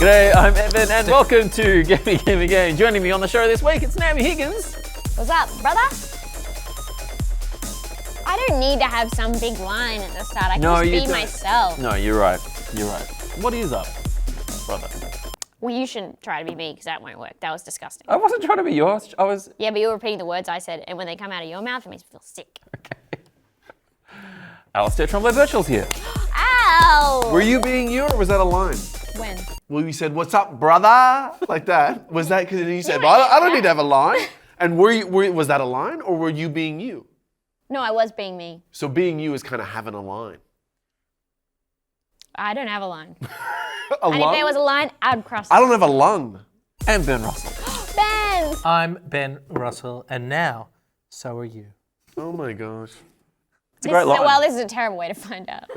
G'day, I'm Evan, and welcome to Gamey. Joining me on the show this week, it's Naomi Higgins. What's up, brother? I don't need to have some big line at the start. I can just be myself. No, you're right. What is up, brother? Well, you shouldn't try to be me because that won't work. That was disgusting. I wasn't trying to be yours. I was... Yeah, but you were repeating the words I said, and when they come out of your mouth, it makes me feel sick. Okay. Alasdair Tremblay-Birchall's here. Ow! Were you being you, or was that a line? When? Well, you said, "What's up, brother?" Like that. Was that because you said, "Well, I don't need to have a line"? And was that a line, or were you being you? No, I was being me. So being you is kind of having a line. I don't have a line. And if there was a line, I'd cross it. I don't have a lung. And Ben Russell. Ben! I'm Ben Russell, and now, so are you. Oh my gosh. It's a great line. Well, this is a terrible way to find out.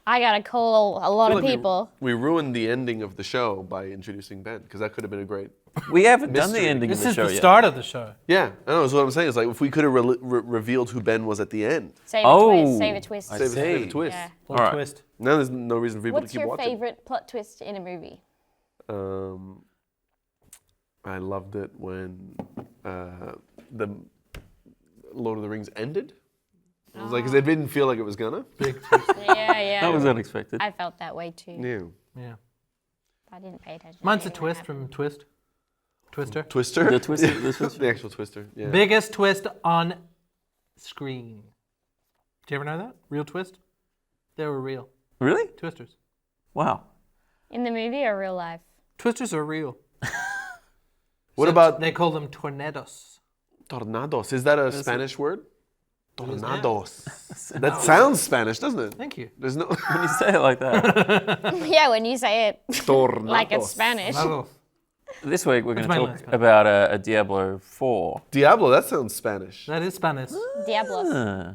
I gotta call a lot of people. We ruined the ending of the show by introducing Ben, because that could have been a great... We haven't done the Mystery. ending This of the is show the yet. start of the show. Yeah, I know, that's what I'm saying. It's like, if we could have revealed who Ben was at the end. Save a twist, save a twist. Save a twist. Yeah. Little Alright. twist. Now there's no reason for people What's to keep your watching. favorite plot twist in a movie? I loved it when the Lord of the Rings ended. It was like, because it didn't feel like it was gonna. Big twist. Yeah. That was unexpected. I felt that way too. Yeah. Yeah. I didn't pay attention. Mine's to a what twist happened. from Twist. Twister. Twister? The twister? The twister? The actual Twister, yeah. Biggest twist on screen. Did you ever know that? Real twist? They were real. Really? Twisters. Wow. In the movie or real life? Twisters are real. What Except about They call them tornados. tornados? Is that a Spanish word? Tornados. now. That sounds Spanish, doesn't it? Thank you. There's no When you say it like that. Yeah, when you say it tornados. like it's Spanish. Tornados. This week we're going to my talk last one? about a Diablo 4. Diablo, that sounds Spanish. That is Spanish. Diablos. Ah.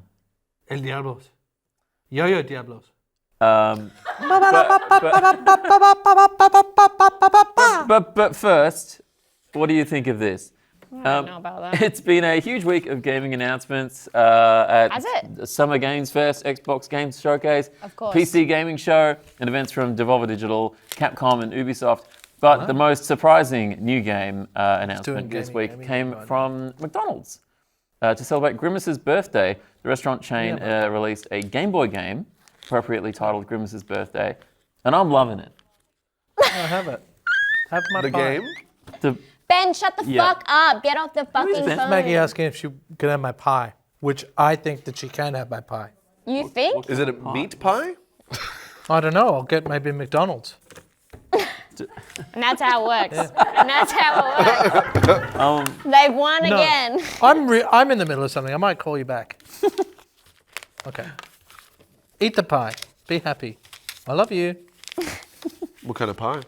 El Diablos. Yo-yo Diablos. But first, what do you think of this? I don't know about that. It's been a huge week of gaming announcements at Has it? the Summer Games Fest, Xbox Games Showcase, Of course. PC Gaming Show, and events from Devolver Digital, Capcom, and Ubisoft. But the most surprising new game announcement this week came from McDonald's. To celebrate Grimace's birthday, the restaurant chain released a Game Boy game, appropriately titled Grimace's Birthday, and I'm loving it. I have it. Have my The pie. game? The, Ben, shut the fuck up. Get off the fucking Ben? phone. Maggie asking if she can have my pie, which I think that she can have my pie. You think? Is it a meat pie? I don't know. I'll get maybe McDonald's. And that's how it works. And that's how it works. They've won No. again. I'm in the middle of something. I might call you back. Okay. Eat the pie. Be happy. I love you. What kind of pie?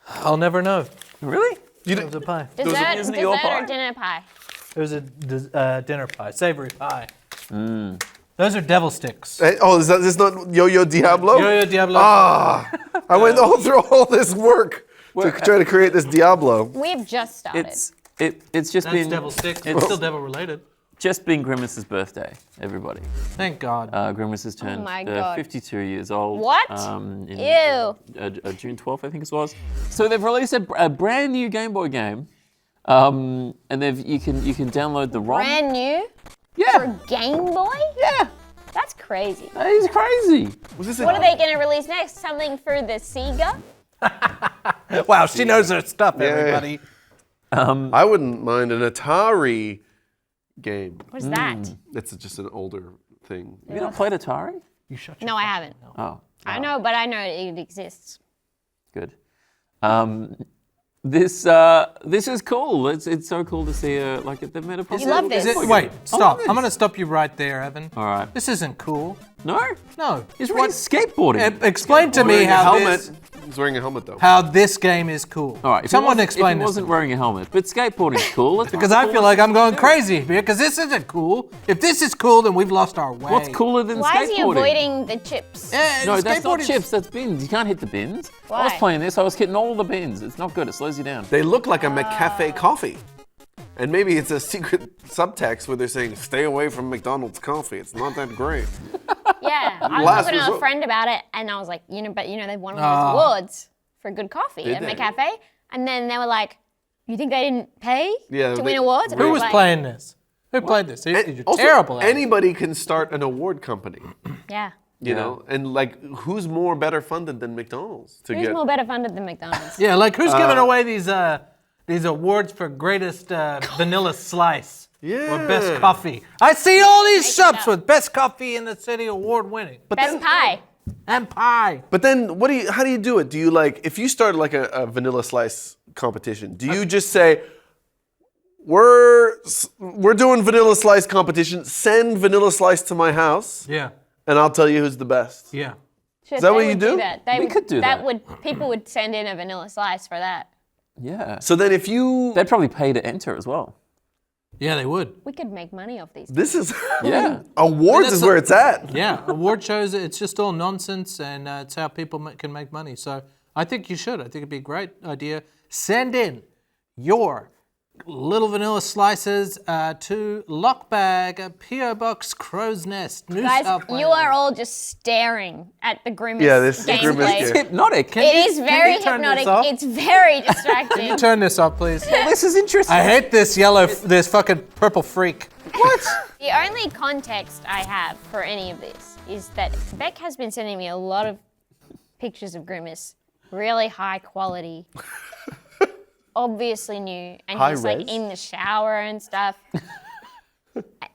I'll never know. really? It was a pie. Dessert, isn't it your dessert pie? or dinner pie? It was a dinner pie, savory pie. Those are devil sticks. Hey, oh, is this not Yo-Yo Diablo? Yo-yo Diablo. Ah, I went through all this work to try to create this Diablo. We've just started. It's just That's been devil sticks. It's still devil related. just been Grimace's birthday, everybody. Thank God. Grimace has turned my God. 52 years old. What? In, Ew. June 12th, I think it was. So they've released a brand new Game Boy game, and you can download the ROM. Brand new? Yeah, For Game Boy? yeah, That's crazy. that is crazy. Was this What are they going to release next? Something for the Sega? Wow, she knows her stuff, everybody. I wouldn't mind an Atari game. What's that? It's just an older thing. Have you not played Atari? You shut your No, I haven't. Oh, I know, but I know it exists. good. This is cool. It's so cool to see like they've made a proper. You love this. Wait, stop. love I'm going to stop you right there, Evan. All right. This isn't cool. No, No. he's really skateboarding. Explain to me Wearing a how helmet. this, He's wearing a helmet though. how this game is cool. All right. If Someone he explain this. wasn't wearing a helmet, but skateboarding's cool. That's Because I feel like I'm going crazy because this isn't cool. If this is cool, then we've lost our way. What's cooler than Why is he skateboarding? avoiding the chips? No, that's not skateboarding's- chips. That's bins. You can't hit the bins. I was Why? playing this. I was hitting all the bins. It's not good. It slows you down. They look like a McCafe coffee. And maybe it's a secret subtext where they're saying, stay away from McDonald's coffee. It's not that great. Yeah, I was Last talking to a resort. friend about it, and I was like, they won all those awards for good coffee Did at they? McCafe, and then they were like, you think they didn't pay Yeah, to they- win awards? And I Who was like, playing this? Who played this? You're Also, terrible at it. anybody can start an award company, Yeah. you know? And like, who's more better funded than McDonald's to Who's get? more better funded than McDonald's? Yeah, like who's giving away these awards for greatest vanilla slice or best Yeah. coffee? I see all these Make it shops up. with best coffee in the city, award winning, Best pie. and pie. But then, how do you do it? Do you like, if you start like a vanilla slice competition, do you just say, we're doing vanilla slice competition, send vanilla slice to my house, Yeah, and I'll tell you who's the best? yeah. Is that what you do? We could do that. People would send in a vanilla slice for that. Yeah. So then if you, They'd probably pay to enter as well. Yeah, they would. We could make money off these. this is, Yeah. awards That's is where it's at. Yeah, award shows, it's just all nonsense, and it's how people can make money. So I think you should. I think it'd be a great idea. Send in your little vanilla slices to Lockbag, P.O. Box, Crow's Nest, New Guys, South Wales. you are all just staring at the Grimace Yeah, this gameplay. Grimace It's game. hypnotic. It is can very you turn this hypnotic. off? It's very distracting. Turn this off, please. This is interesting. I hate this yellow, this fucking purple freak. What? The only context I have for any of this is that Bec has been sending me a lot of pictures of Grimace, really high quality, obviously new, and High he's like res? in the shower and stuff.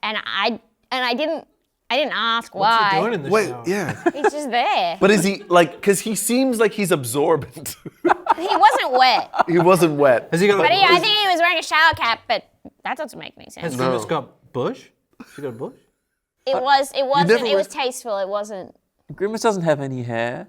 and I didn't ask What's why. he doing in the Wait, shower? yeah. He's just there. But is he like, because he seems like he's absorbent. He wasn't wet. He wasn't wet. Has he got But a, I think he was wearing a shower cap, but that doesn't make any sense. has Grimace got bush? Has he got a bush? It wasn't, never it was was- tasteful, it wasn't. Grimace doesn't have any hair.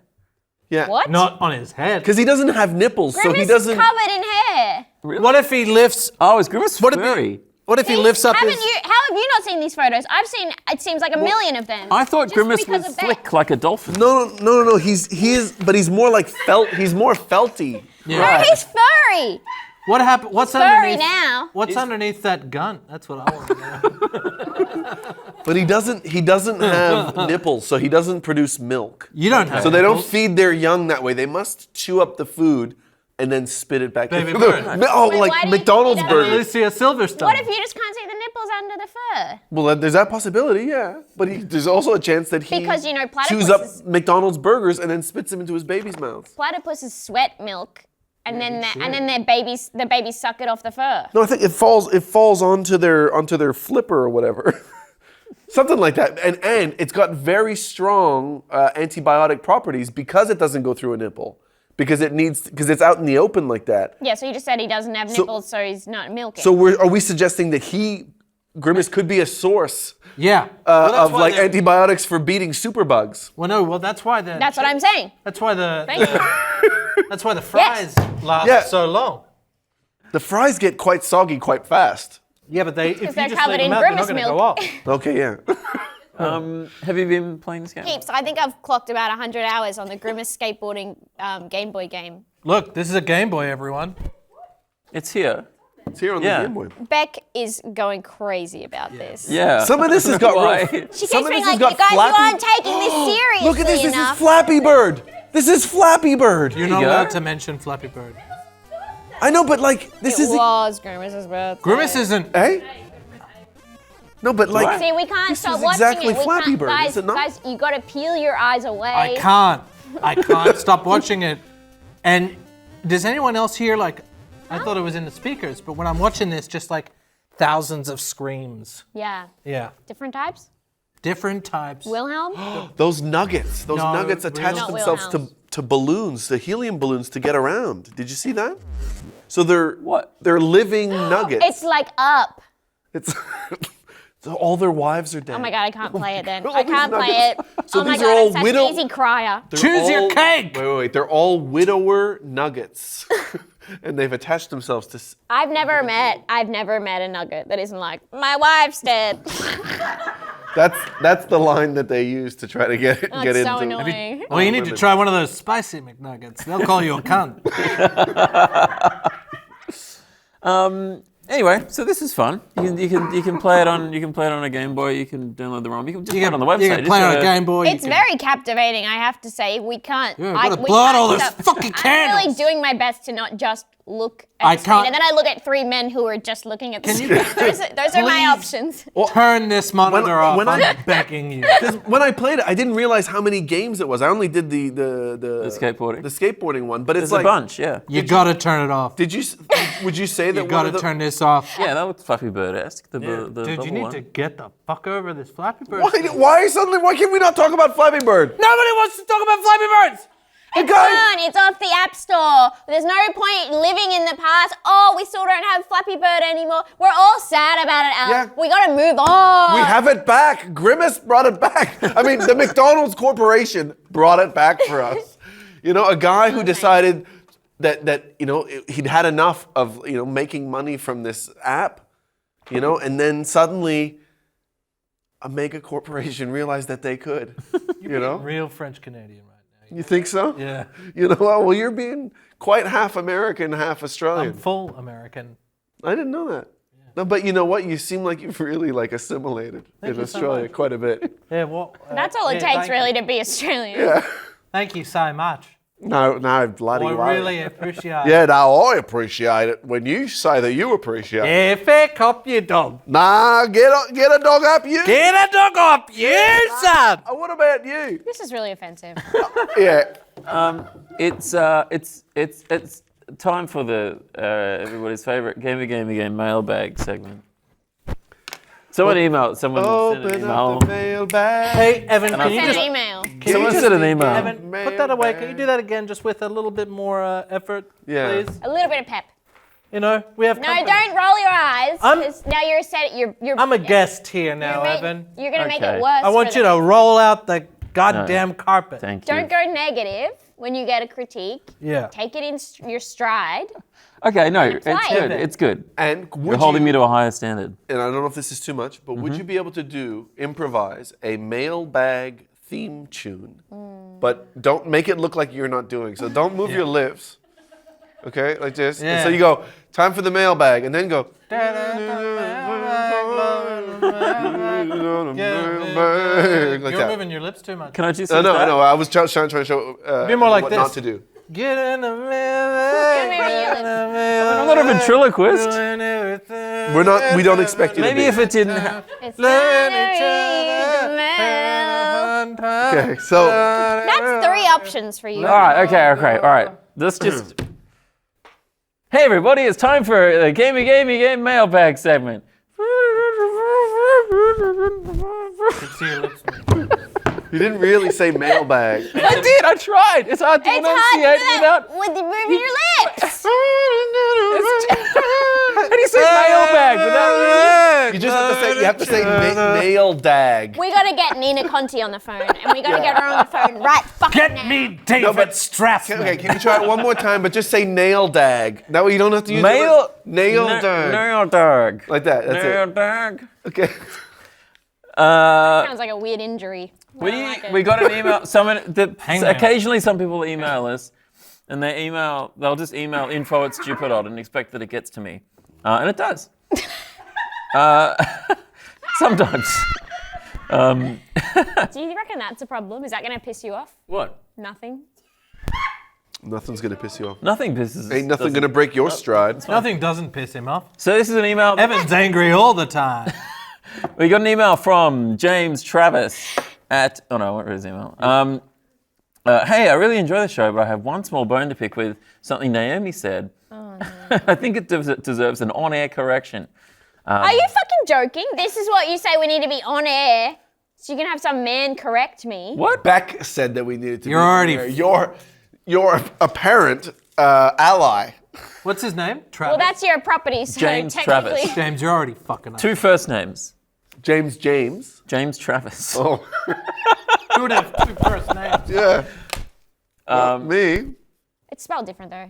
Yeah. What? Not on his head. Because he doesn't have nipples, so Grimace he doesn't. is covered in hair. What if he lifts? Oh, is Grimace What if furry? What if he lifts up How his? have you not seen these photos? I've seen, it seems like a million of them. I thought Just Grimace because was of that. slick like a dolphin. No. He is, but he's more like he's more felty. No, he's furry. What happened? What's Furry underneath? now. What's underneath that gun? That's what I want to know. But he doesn't have nipples, so he doesn't produce milk. You don't have. So they don't nipples. feed their young that way. They must chew up the food and then spit it back. Baby in. bird. Oh, Wait, why like do you McDonald's think he doesn't? burger. Lucia Silverstone. What if you just can't see the nipples under the fur? Well, there's that possibility, yeah. But there's also a chance that he Because, you know, chews up platypuses- McDonald's burgers and then spits them into his baby's mouth. Platypuses sweat milk, and then their babies suck it off the fur. No, I think it falls onto their flipper or whatever. Something like that. And it's got very strong antibiotic properties because it doesn't go through a nipple. Because it's out in the open like that. Yeah, so you just said he doesn't have nipples, so he's not milking. So are we suggesting that Grimace could be a source Yeah. Well, that's of why like they're- antibiotics for beating superbugs? Well, no. Well, that's why the. That's what I'm saying. That's why the. Thank you. That's why the fries last Yeah. so long. The fries get quite soggy quite fast. Yeah, but if you they're just covered leave them in out, they're not Grimace going to go milk. off. Okay, yeah. Have you been playing this game? Heaps. I think I've clocked about 100 hours on the Grimace skateboarding Game Boy game. Look, this is a Game Boy, everyone. It's here. It's here on Yeah. the Game Boy. Bec is going crazy about this. Yeah. Some of this has got Why? real. She Some keeps of being this has like, got you guys, you Flappy. aren't taking this seriously Look at this. This enough. is Flappy Bird. This is Flappy Bird. You're not you go. allowed to mention Flappy Bird. I know, but like this It is. was Grimace's birthday. Grimace isn't. Eh? No, but like. See, we can't This stop is watching exactly it. We Flappy can't, Bird, guys, is it not? guys, you got to peel your eyes away. I can't stop watching it. And does anyone else hear like? I thought it was in the speakers, but when I'm watching this, just like thousands of screams. Yeah. Yeah. Different types. Different types. Wilhelm. Those nuggets No, attach Not themselves Wilhelm. to balloons, the helium balloons, to get around. Did you see that? So they're What? They're living nuggets. It's like Up. It's so all their wives are dead. Oh my god, I can't play it then. All I these can't play it. nuggets. So oh my these god, are all I'm such widow- an easy crier. They're Choose your all- cake! Wait. They're all widower nuggets, and they've attached themselves to. I've never met a nugget that isn't like, my wife's dead. That's the line that they use to try to get That's into. so annoying. Well, you need to try one of those spicy McNuggets. They'll call you a cunt. Anyway, so this is fun. You can play it on a Game Boy. You can download the ROM. You can just play it on the website. You can play it on a Game Boy. It's very captivating, I have to say. We can't. Yeah, gotta blow out all those fucking candles. I'm really doing my best to not just look at the screen, and then I look at three men who are just looking at the screen. Those are my options. Turn this monitor off. I'm begging you. Because when I played it, I didn't realize how many games it was. I only did the skateboarding one, but it's There's a bunch, yeah. You gotta turn it off. Would you say that You gotta turn this off. Yeah, that looks Flappy Bird-esque. The Dude, you need to get the fuck over this Flappy Bird. Why can we not talk about Flappy Bird? Nobody wants to talk about Flappy Birds. It's gone. It's off the App Store. There's no point living in the past. Oh, we still don't have Flappy Bird anymore. We're all sad about it, Alex. Yeah. We gotta move on. We have it back. Grimace brought it back. I mean, the McDonald's Corporation brought it back for us. You know, a guy who decided that he'd had enough of making money from this app, and then suddenly a mega corporation realized that they could. Real French Canadian right now. You think so? Yeah. You know what? Well, you're being quite half American, half Australian. I'm full American. I didn't know that. Yeah. No, but you know what? You seem like you've really assimilated in Australia quite a bit. Yeah, well. That's all it takes, really, to be Australian. Yeah. Thank you so much. No, bloody I really appreciate it. Yeah, no, I appreciate it when you say that you appreciate it. Yeah, fair cop, you dog. Nah, get a dog up you. Get a dog up, you son. What about you? This is really offensive. Yeah. It's time for the everybody's favorite Gamey Mailbag segment. Someone sent an email. The mailbag. Hey, Evan, can you Send just... an email. Someone sent an email. Evan, put that away. Can you do that again, just with a little bit more effort, Yeah. please? A little bit of pep. We have No, company. don't roll your eyes. 'Cause now you're I'm a guest here now, Evan. You're gonna make Okay. it worse. I want you to roll out the goddamn carpet. Thank you. Don't go negative when you get a critique. Yeah. Take it in your stride. Okay, no, it's play. good. It's good. And You're holding me to a higher standard. and I don't know if this is too much, but would you be able to improvise a mailbag theme tune? But don't make it look like you're not doing. So don't move your lips. Okay, like this. Yeah. And so you go, time for the mailbag, and then go. Like You're that. moving your lips too much. Can I just No, use that? I was trying to show Be more like what this. not to do. Get in the mailbag. I'm not a ventriloquist. We don't expect you Maybe to if it didn't have... It's Learn time each to read the mail. Okay, so That's 3 options for you. All right. Let's just... Hey everybody, it's time for the Gamey Mailbag segment. See your lips. you didn't really say mailbag. I did, I tried. It's hard to It's hard to enunciate do without... that with moving your lips. How do you say mailbag without... You just have to say mail dag. We gotta get Nina Conti on the phone, and we gotta get her on the phone right fucking now. Get me David Strassman. Okay, can you try it one more time, but just say nail dag. That way you don't have to use Nail dag. Nail dag. Like that, that's Nail it. dag. Okay. Sounds like a weird injury. I don't like it. We got an email. Hangnail. Occasionally some people email us, and they'll just email info@stupidod and expect that it gets to me, and it does. Sometimes. Do you reckon that's a problem? Is that gonna piss you off? What? Nothing. Nothing's gonna piss you off. Nothing pisses. Ain't nothing gonna break your stride. Nothing doesn't piss him off. So this is an email. Evan's angry all the time. We got an email from James Travis at. Oh no, what was his email? Hey, I really enjoy the show, but I have one small bone to pick with something Naomi said. Oh, no. I think it deserves an on-air correction. Are you fucking joking? This is what you say we need to be on air, so you can have some man correct me. What? Beck said that we needed to. You're be already- there. Your apparent ally. What's his name? Travis. Well, that's your property, so James technically. Travis. James, you're already fucking up. 2 first names. James. James Travis. Oh. Who would have 2 first names? Yeah. Me. It's spelled different though.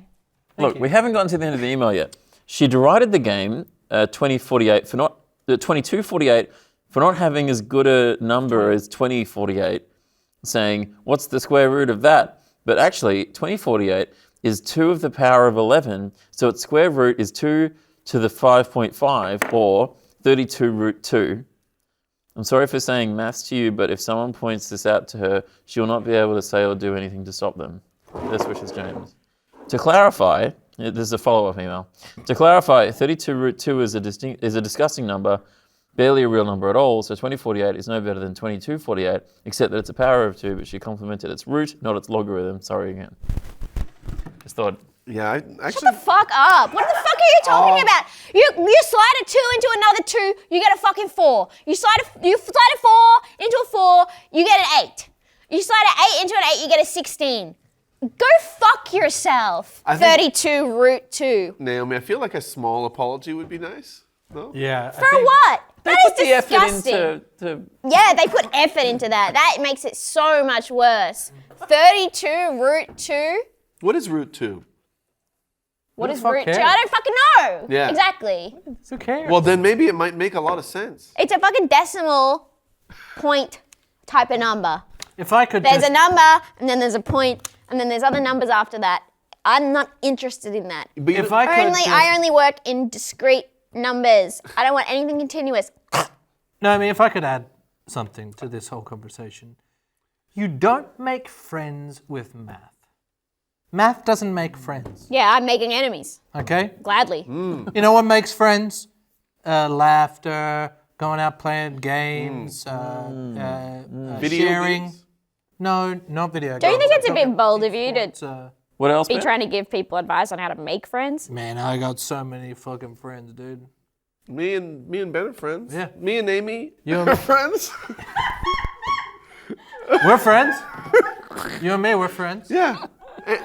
Look, we haven't gotten to the end of the email yet. She derided the game 2248 for not having as good a number as 2048, saying, "What's the square root of that?" But actually, 2048 is 2 to the power of 11, so its square root is 2 to the 5.5 or 32 root 2. I'm sorry for saying maths to you, but if someone points this out to her, she will not be able to say or do anything to stop them. Best wishes, James. To clarify, this is a follow-up email. To clarify, 32 root 2 is a disgusting number, barely a real number at all, so 2048 is no better than 2248, except that it's a power of 2, but she complimented its root, not its logarithm. Sorry again. Just thought... Yeah, I actually... Shut the fuck up. What the fuck are you talking about? You slide a 2 into another 2, you get a fucking 4. You slide a 4 into a 4, you get an 8. You slide an 8 into an 8, you get a 16. Go fuck yourself. 32 root 2. Naomi, I feel like a small apology would be nice. No? Yeah. For what? That is disgusting. Yeah, they put effort into that. That makes it so much worse. 32 root 2. What is root 2? What Who is the fuck root 2? cares? I don't fucking know. Yeah. Exactly. Who cares? Well, then maybe it might make a lot of sense. It's a fucking decimal point type of number. If I could There's just... a number, and then there's a point, and then there's other numbers after that. I'm not interested in that. But If I could just... I only work in discrete numbers. I don't want anything continuous. No, I mean, if I could add something to this whole conversation. You don't make friends with math. Math doesn't make friends, Yeah, I'm making enemies. okay? Gladly. You know what makes friends? Laughter, going out playing games, Video sharing. games? No, not video games. Don't you think it's a bit bold of you to What else, be Ben? trying to give people advice on how to make friends? Man, I got so many fucking friends, dude. Me and Ben are friends. Yeah. Me and Amy You are friends. We're friends. You and me, we're friends. Yeah.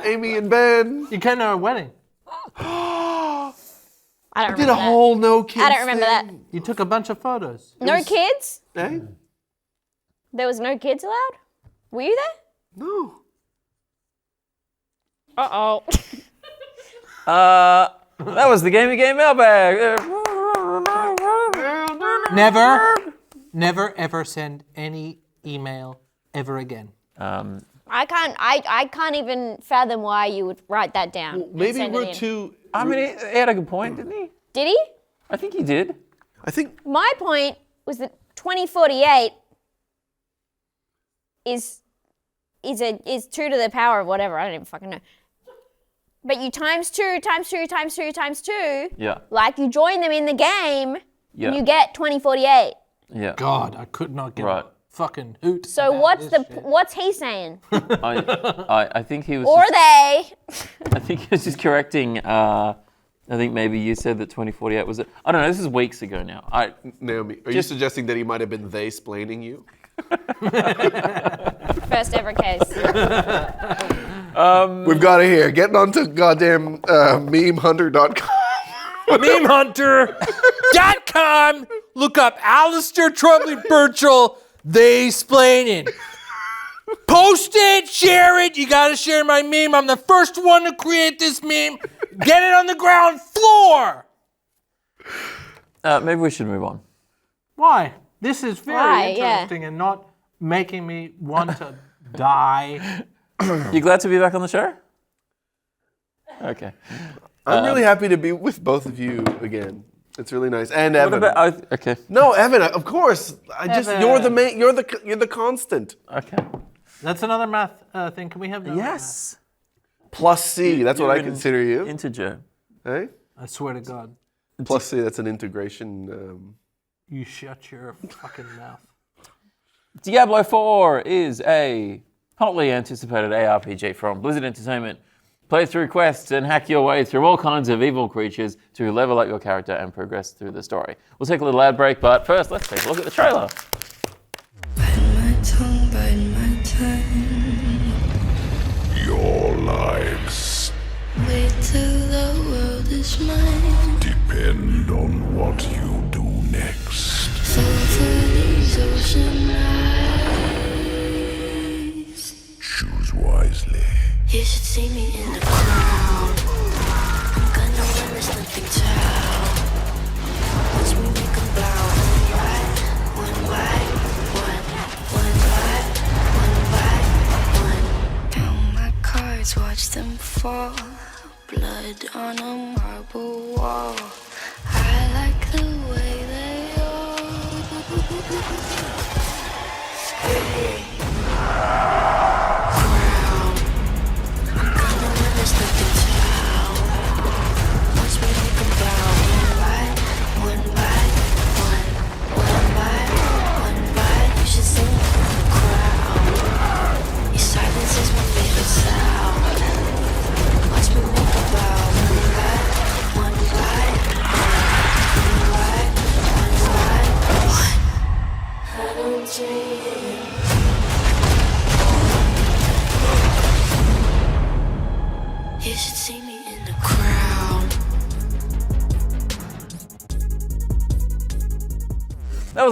Amy and Ben. You came to our wedding. I don't Did remember a that. whole no kids I don't remember that. thing. You took a bunch of photos. No kids? Eh? There was no kids allowed? Were you there? No. Uh-oh. That was the Gamey Game Mailbag. Never ever send any email ever again. I can't even fathom why you would write that down. and Maybe send it root in. 2. I mean, he had a good point, didn't he? Did he? I think he did. I think My point was that 2048 is 2 to the power of whatever. I don't even fucking know. But you times 2, times 2, times 2, times 2. Yeah. Like you join them in the game, Yeah. and you get 2048. Yeah. God, I could not get Right. a fucking hoot. So about this shit. what's he saying? I think he was. Or they? I think he was just correcting. I think maybe you said that 2048 was it. I don't know. This is weeks ago now. Naomi, are you suggesting that he might have been they-splaining you? First ever case. We've got it here. Getting onto goddamn memehunter.com. Memehunter.com. Look up Alasdair Tremblay-Birchall. They splaining. Post it, share it. You gotta share my meme. I'm the first one to create this meme. Get it on the ground floor. Maybe we should move on. Why? This is very Why? Yeah. interesting and not making me want to die. You glad to be back on the show? Okay. I'm really happy to be with both of you again. It's really nice. And What Evan. about? Okay. No, Evan, of course. Evan. You're the main. You're the constant. Okay. That's another math thing. Can we have that? Yes. Plus C. That's what You're I an consider you. Integer. Eh? I swear to God. Plus C. That's an integration. You shut your fucking mouth. Diablo 4 is a hotly anticipated ARPG from Blizzard Entertainment. Play through quests and hack your way through all kinds of evil creatures to level up your character and progress through the story. We'll take a little ad break, but first let's take a look at the trailer. Bite my tongue, bite my tongue. Your lives Wait till the world is mine. depend on what you do next. Fall for these ocean eyes. Choose wisely. You should see me in the crowd. I'm gonna win this nothing child. Watch me make 'em bow. One by one. Count my cards, watch them fall. Blood on a marble wall.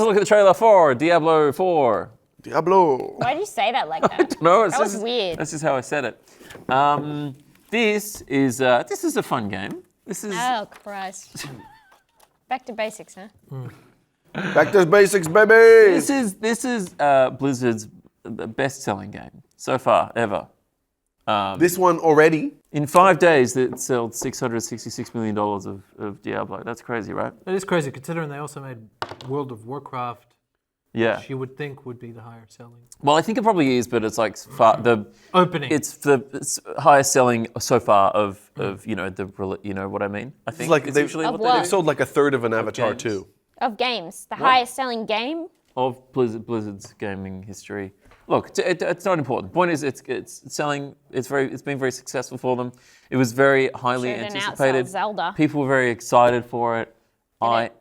look at the trailer for Diablo 4. Diablo. Why did you say that like that? No, That was weird. That's just how I said it. This is a fun game. This is Oh, Christ. Back to basics, huh? Back to basics, baby. this is Blizzard's best-selling game so far ever. This one already. In 5 days, it sold $666 million of Diablo. That's crazy, right? It is crazy considering they also made World of Warcraft, Yeah. which you would think would be the higher selling. Well, I think it probably is, but it's like the Opening. It's the highest selling so far of you know what I mean. I think like it's they've- usually Of what what? they They've sold like a third of an Avatar games. too. Of games. The highest selling game? of Blizzard's gaming history. Look, it's not important. Point is, it's selling. It's been very successful for them. It was very highly Should've been anticipated. outsell Zelda. People were very excited for it. it?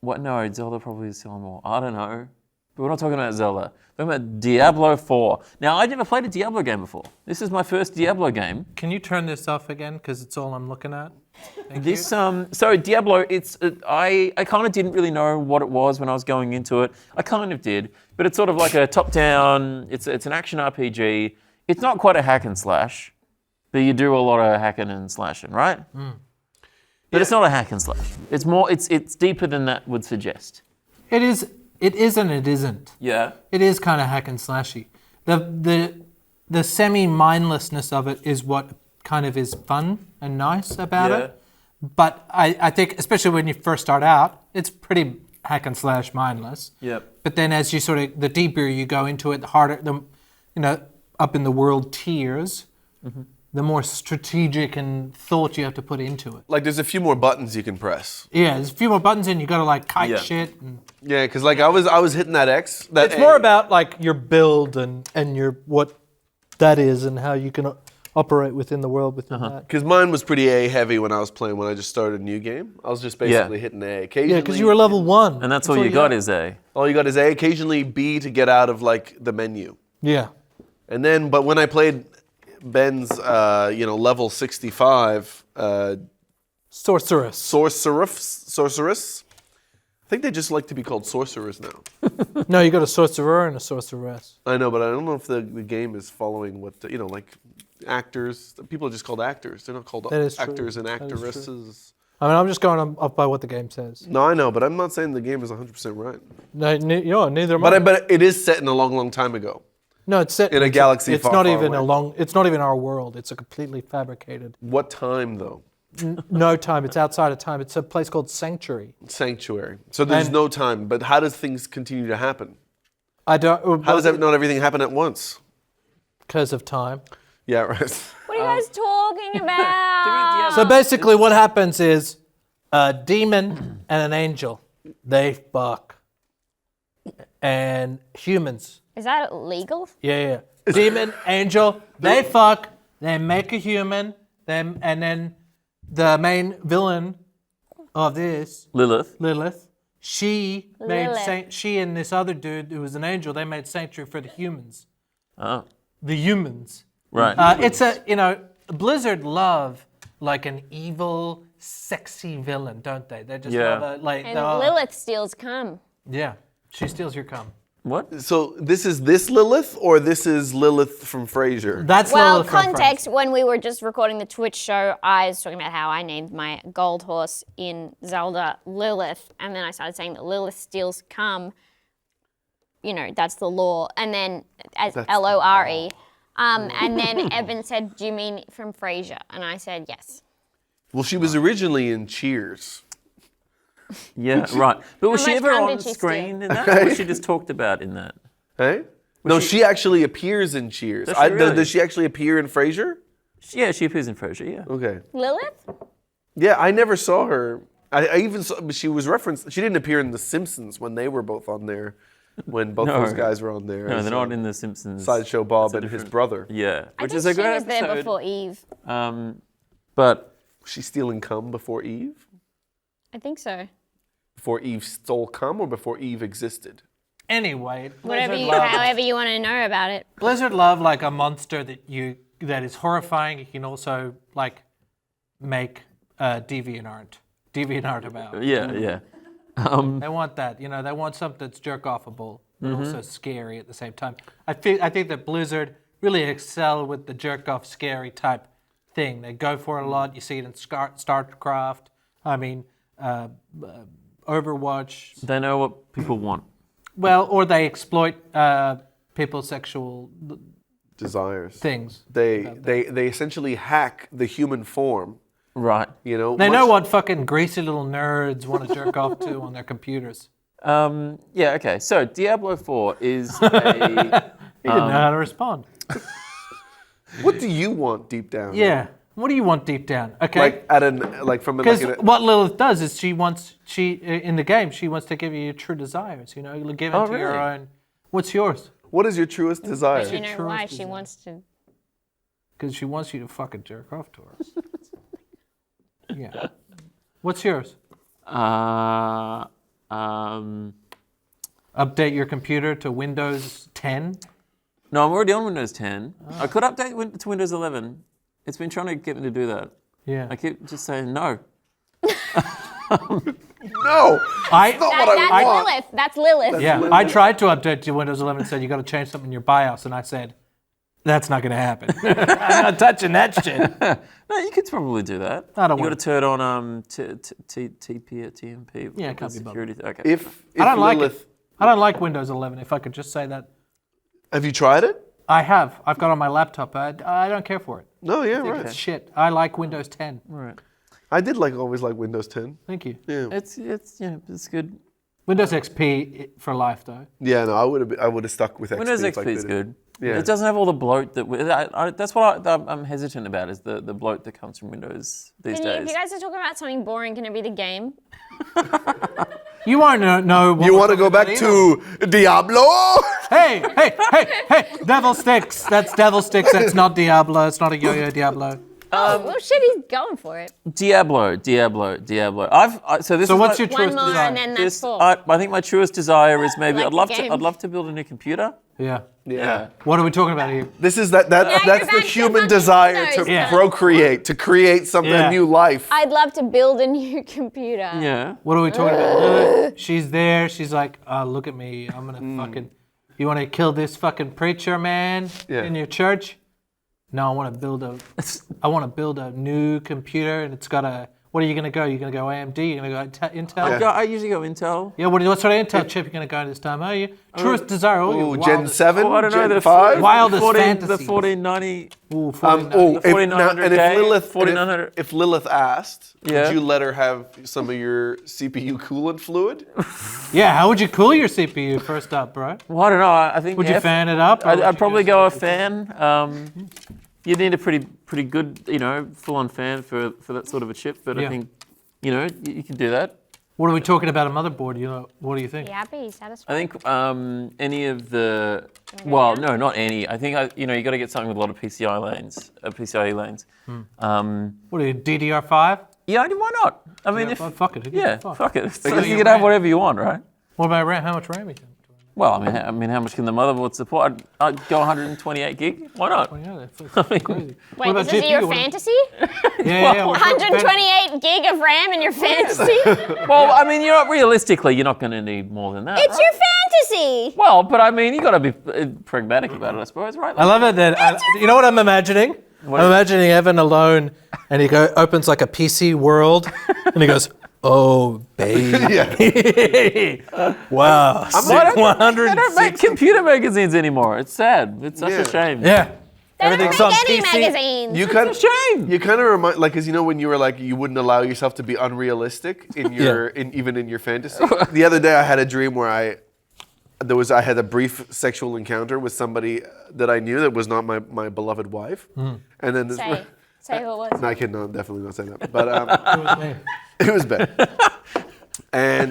No, Zelda probably is selling more. I don't know. But we're not talking about Zelda. We're talking about Diablo 4. Now, I'd never played a Diablo game before. This is my first Diablo game. Can you turn this off again? Because it's all I'm looking at. Thank This you. so Diablo, I kind of didn't really know what it was when I was going into it. I kind of did, but it's sort of like a top-down. It's an action RPG. It's not quite a hack and slash, but you do a lot of hacking and slashing, right? But it's not a hack and slash. It's more. It's deeper than that would suggest. It is. It is and it isn't. Yeah. It is kind of hack and slashy. The semi-mindlessness of it is what kind of is fun and nice about Yeah. it. But I think, especially when you first start out, it's pretty hack and slash mindless. Yep. But then as you sort of, the deeper you go into it, the harder, up in the world tiers, the more strategic and thought you have to put into it. Like there's a few more buttons you can press. Yeah, there's a few more buttons and you got to like kite Yeah. shit. And Yeah, because like I was hitting that X. That it's A. more about like your build and your what that is and how you can operate within the world within that. Because mine was pretty A heavy when I was playing. When I just started a new game, I was just basically hitting A. Occasionally, Yeah, because you were level 1. And that's all you got is A. all you got is A. Occasionally B to get out of like the menu. Yeah. And then, but when I played Ben's, level 65 Sorceress. sorceress. I think they just like to be called sorcerers now. No, you got a sorcerer and a sorceress. I know, but I don't know if the game is following what like actors. People are just called actors. They're not called That is true. actors and That is true. actresses. I mean, I'm just going off by what the game says. No, I know, but I'm not saying the game is 100% right. No, neither am I. But it is set in a long, long time ago. No, it's set in a galaxy It's far, not far even away. It's not even our world. It's a completely fabricated. What time though? No time. It's outside of time. It's a place called Sanctuary. Sanctuary. So there's And- no time. But how does things continue to happen? I don't. How does not everything happen at once? Because of time. Yeah, right. What are you guys talking about? So basically, what happens is a demon and an angel, they fuck, and humans. Is that illegal? Yeah. Demon, angel, they fuck, they make a human, and then the main villain of this, Lilith. she and this other dude who was an angel, they made sanctuary for the humans. Oh. The humans. Right. It's Blizzard love like an evil, sexy villain, don't they? They just Yeah. love And Lilith steals cum. Yeah, she steals your cum. What? So this is Lilith, or this is Lilith from Frasier? That's Well, Lilith from context, when we were just recording the Twitch show, I was talking about how I named my gold horse in Zelda Lilith, and then I started saying that Lilith steals cum. That's the law. And then as Lore. And then Evan said, "Do you mean from Frasier?" And I said, "Yes." Well, she was originally in Cheers. Yeah, right. But was How she much ever cum on did she screen in that? Or was she just talked about in that? Hey? No, she actually appears in Cheers. Does she really? Does she actually appear in Frasier? Yeah, she appears in Frasier, yeah. Okay. Lilith? Yeah, I never saw her. I even saw, she was referenced. She didn't appear in The Simpsons when they were both on there. When both No. those guys were on there. No, as, they're not in The Simpsons. Sideshow Bob That's a and his different- brother. Yeah, I which think is a she good was there episode. before Eve. But Was she stealing cum before Eve? I think so. Before Eve stole cum, or before Eve existed? Anyway, However you want to know about it. Blizzard love like a monster that is horrifying. You can also like make deviant art about. yeah. They want that. You know, they want something that's jerk-offable, but also scary at the same time. I think that Blizzard really excel with the jerk-off scary type thing. They go for it a lot. You see it in StarCraft. I mean, Overwatch. They know what people want. Well, or they exploit people's sexual Desires. things. They essentially hack the human form. Right. You know. They know what fucking greasy little nerds want to jerk off to on their computers. Yeah, okay. So Diablo 4 is a... He didn't know how to respond. What do you want deep down? Yeah. What do you want deep down? Okay. Because what Lilith does is in the game she wants to give you your true desires. You know, you give into your own. What's yours? What is your truest desire? You know why she wants to. Because she wants you to fucking jerk off to her. Yeah. What's yours? Update your computer to Windows 10. No, I'm already on Windows 10. I could update to Windows 11. It's been trying to get me to do that. Yeah. I keep just saying no. No, that's not what I want. Lilith. That's Lilith. Yeah, I tried to update to Windows 11 and said you got to change something in your BIOS, and I said that's not going to happen. I'm not touching that shit. No, you could probably do that. I don't You got want to turn on TP or TMP. Yeah, it can't be security. Okay. If I don't like Lilith, it. I don't like Windows 11. If I could just say that. have you tried it? I have. I've got it on my laptop. I don't care for it. No, yeah, It's right. shit. I like Windows 10. Right. I did always like Windows 10. Thank you. Yeah. It's good. Windows XP for life, though. Yeah, no, I would have stuck with XP. Windows if I XP is could. good. Yeah. It doesn't have all the bloat that that's what I'm hesitant about is the bloat that comes from Windows these If days. you guys are talking about something boring, can it be the game? You want to know what You we're want to go talking back about to Diablo? Hey, Devil Sticks. That's Devil Sticks. That's not Diablo. It's not a yo-yo Diablo. Well, shit, he's going for it. Diablo. So what's your One truest more desire? and then that's four. I think my truest desire is maybe Like the game. I'd love to build a new computer. Yeah. Yeah. What are we talking about here? This is you're that's back the to human fucking desire to Windows. Yeah. procreate, to create something, Yeah. a new life. I'd love to build a new computer. Yeah. What are we talking about? Lilith, she's there. She's like, look at me. I'm gonna fucking. You want to kill this fucking preacher man Yeah. in your church? No, I want to build a new computer, and it's got a. What are you gonna go? You're gonna go AMD? You're gonna go Intel? I usually go Intel. Yeah. What sort of Intel chip you gonna go this time? Are you truest desire? Ooh, Gen 7, Oh, I don't know. Gen 5. Wildest the fantasies. 1490. Ooh, If Lilith asked, Yeah. would you let her have some of your CPU coolant fluid? Yeah. How would you cool your CPU first up, bro? Well, I don't know. I think Would you fan it up? or would I'd you probably just- go a fan. You'd need a pretty good, full-on fan for that sort of a chip. But Yeah. I think, you can do that. What are we talking about? A motherboard? What do you think? You happy? Satisfied? I think any of the, well, no, not any. I think you got to get something with a lot of PCIe lanes. What are you, DDR5? Yeah, why not? I mean, Well, fuck it. Who gives a fuck? fuck it. So Because you you can have RAM. whatever you want, right? What about RAM? How much RAM you think? Well, I mean, how much can the motherboard support? I'd go 128 gig. Why not? Oh, yeah, that's crazy. Wait, this is your fantasy? Yeah. 128 gig of RAM in your fantasy? Well, I mean, realistically, you're not going to need more than that. It's right? your fantasy! Well, but I mean, you got to be pragmatic about it, I suppose, right? I love it that, you know what I'm imagining? I'm imagining Evan alone, and he opens like a PC world, and he goes, oh, baby. Wow. They don't make computer magazines anymore. It's sad. It's such a shame. Yeah. They don't Everything's make on any PC. magazines. You kind It's a shame. You kind of remind, because when you were like, you wouldn't allow yourself to be unrealistic in your, even in your fantasy. The other day, I had a dream where I had a brief sexual encounter with somebody that I knew that was not my beloved wife, and then this. Say who it was. No, I can't. No, I'm definitely not saying that. But It was me. it was bad. And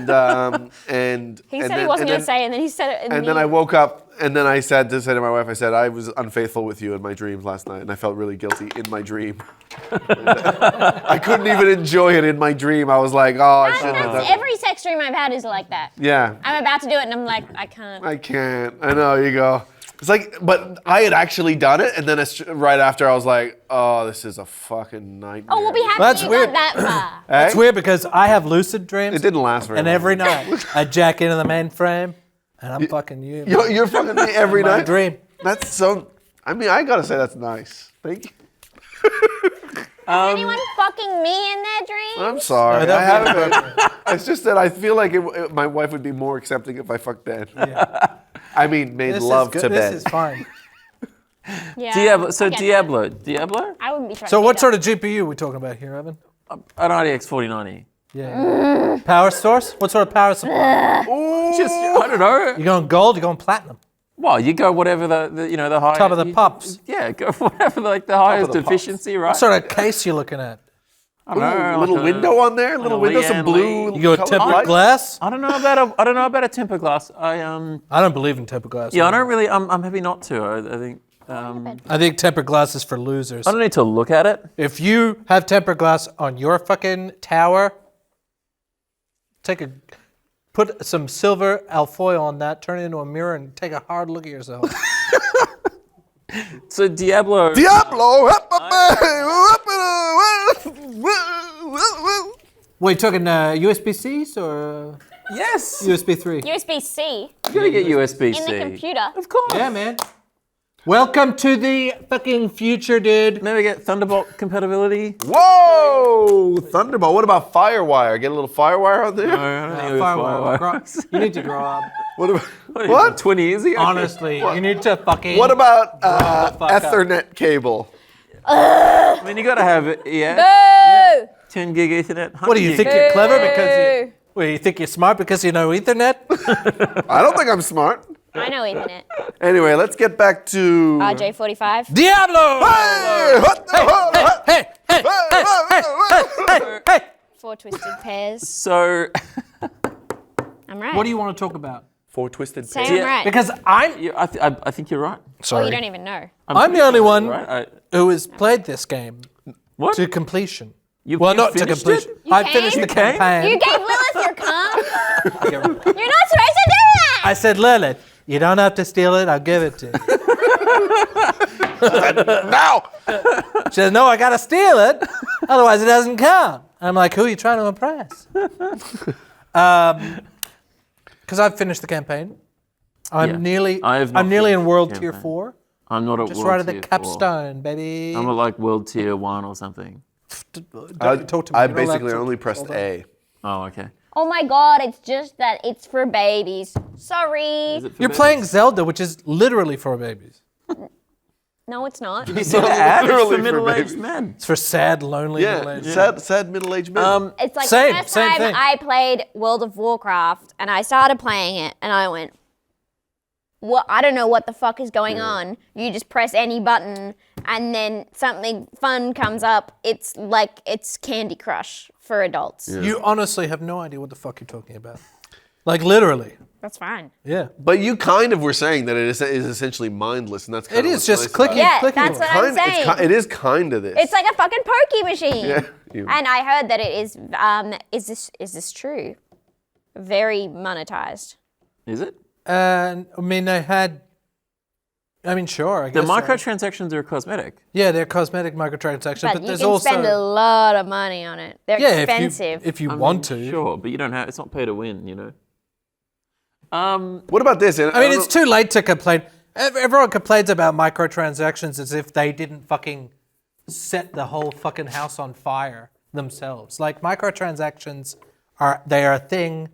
He said he wasn't going to say it, and then he said it. And then I woke up, and then I said to my wife, I was unfaithful with you in my dreams last night, and I felt really guilty in my dream. I couldn't even enjoy it in my dream. I was like, oh, I shouldn't have done that. Every sex dream I've had is like that. Yeah. I'm about to do it, and I'm like, I can't. I can't. I know, you go. It's like, but I had actually done it, and then right after I was like, oh, this is a fucking nightmare. Oh, we'll be happy That's you weird. got that far. Eh? It's weird because I have lucid dreams. It didn't last very And long. every night I jack into the mainframe and I'm fucking you. You're fucking me every My night? dream. That's so, I mean, I gotta say that's nice. Thank you. Anyone fucking me in their dreams? I'm sorry. No, don't I be haven't been. It's just that I feel like my wife would be more accepting if I fucked Ben. Yeah. I mean, made This love is good. to Ben. This is fine. Yeah, Diablo. So I get Diablo. that. Diablo? I wouldn't be trying So to what do sort of GPU are we talking about here, Evan? An RTX 4090. Yeah. Power source? What sort of power supply? Just, I don't know. You going gold? You going platinum? Well, you go whatever the high. Top of the pops. Yeah, go whatever the highest the pops. efficiency, right? What sort of case you looking at? I don't know. Ooh, little window on there, little a window, some Leanne blue. Lee. You go colored tempered lights. glass? I don't know about a tempered glass. I don't believe in tempered glass. Yeah, I don't really. I'm happy not to. I think. I think tempered glass is for losers. I don't need to look at it. If you have tempered glass on your fucking tower, put some silver alfoil on that, turn it into a mirror, and take a hard look at yourself. So Diablo. Diablo! Wait, talking USB-Cs or Yes. USB 3? USB-C You gotta get USB-C. in the computer. Of course. Yeah, man. Welcome to the fucking future, dude. Maybe get Thunderbolt compatibility. Whoa! Thunderbolt. What about Firewire? Get a little Firewire on there? You need to grow up. What about What? 20 years ago? Honestly, you need to fucking. What about the fuck up. Ethernet cable? I mean, you gotta have it. Yeah. Boo! 10 gig Ethernet. What do you 100 think gig. you're clever because you? Well, you think you're smart because you know Ethernet? I don't think I'm smart. I know Ethernet. Anyway, let's get back to. RJ45. Diablo! Hey! What the Hey! 4 twisted pairs. So, I'm right. What do you want to talk about? 4 twisted Say pairs. I'm right. Because I'm I think you're right. Oh, you don't even know. I'm the only one Right? who has played this game What? to completion. You Not to finished completion. it? I came? finished the You came? campaign. You gave Lilith your cum. You're You're not supposed to do that. I said, Lilith, you don't have to steal it. I'll give it to you. Now! She says, no, I got to steal it. Otherwise, it doesn't count. I'm like, who are you trying to impress? Because I've finished the campaign. I'm Yeah. nearly I have not I'm nearly in finished World the Tier campaign. 4. I'm not at Just World right at the Tier 4. capstone, baby. I'm at like World Tier 1 or something. Don't talk to me. I You're not allowed basically to only talk. pressed A. Oh, okay. Oh my god, it's just that it's for babies. Sorry. Is it for You're babies? playing Zelda, which is literally for babies. No, it's not. You see the ad? It's Literally for for middle-aged babies. men. It's for sad, lonely Yeah, middle-aged. sad middle-aged men. It's like Same- the first same time thing. I played World of Warcraft and I started playing it and I went, "What? I don't know what the fuck is going on. You just press any button and then something fun comes up. It's like it's Candy Crush for adults. You honestly have no idea what the fuck you're talking about. Like literally. That's fine. Yeah. But you kind of were saying that it is essentially mindless, and that's kind It of is what's just nice about clicking, it. Yeah, clicking. that's what away. I'm saying. It is kind of this. It's like a fucking pokey machine. Yeah, you- And I heard that it is. Is this true? Very monetized. Is it? And I mean, sure. I The guess so. microtransactions are cosmetic. Yeah, they're cosmetic microtransactions, But but you there's can also spend a lot of money on it. They're yeah, expensive. if you I want mean, to. Sure, but you don't have. It's not pay to win, you know. What about this? I mean, it's too late to complain. Everyone complains about microtransactions as if they didn't fucking set the whole fucking house on fire themselves. Like microtransactions are a thing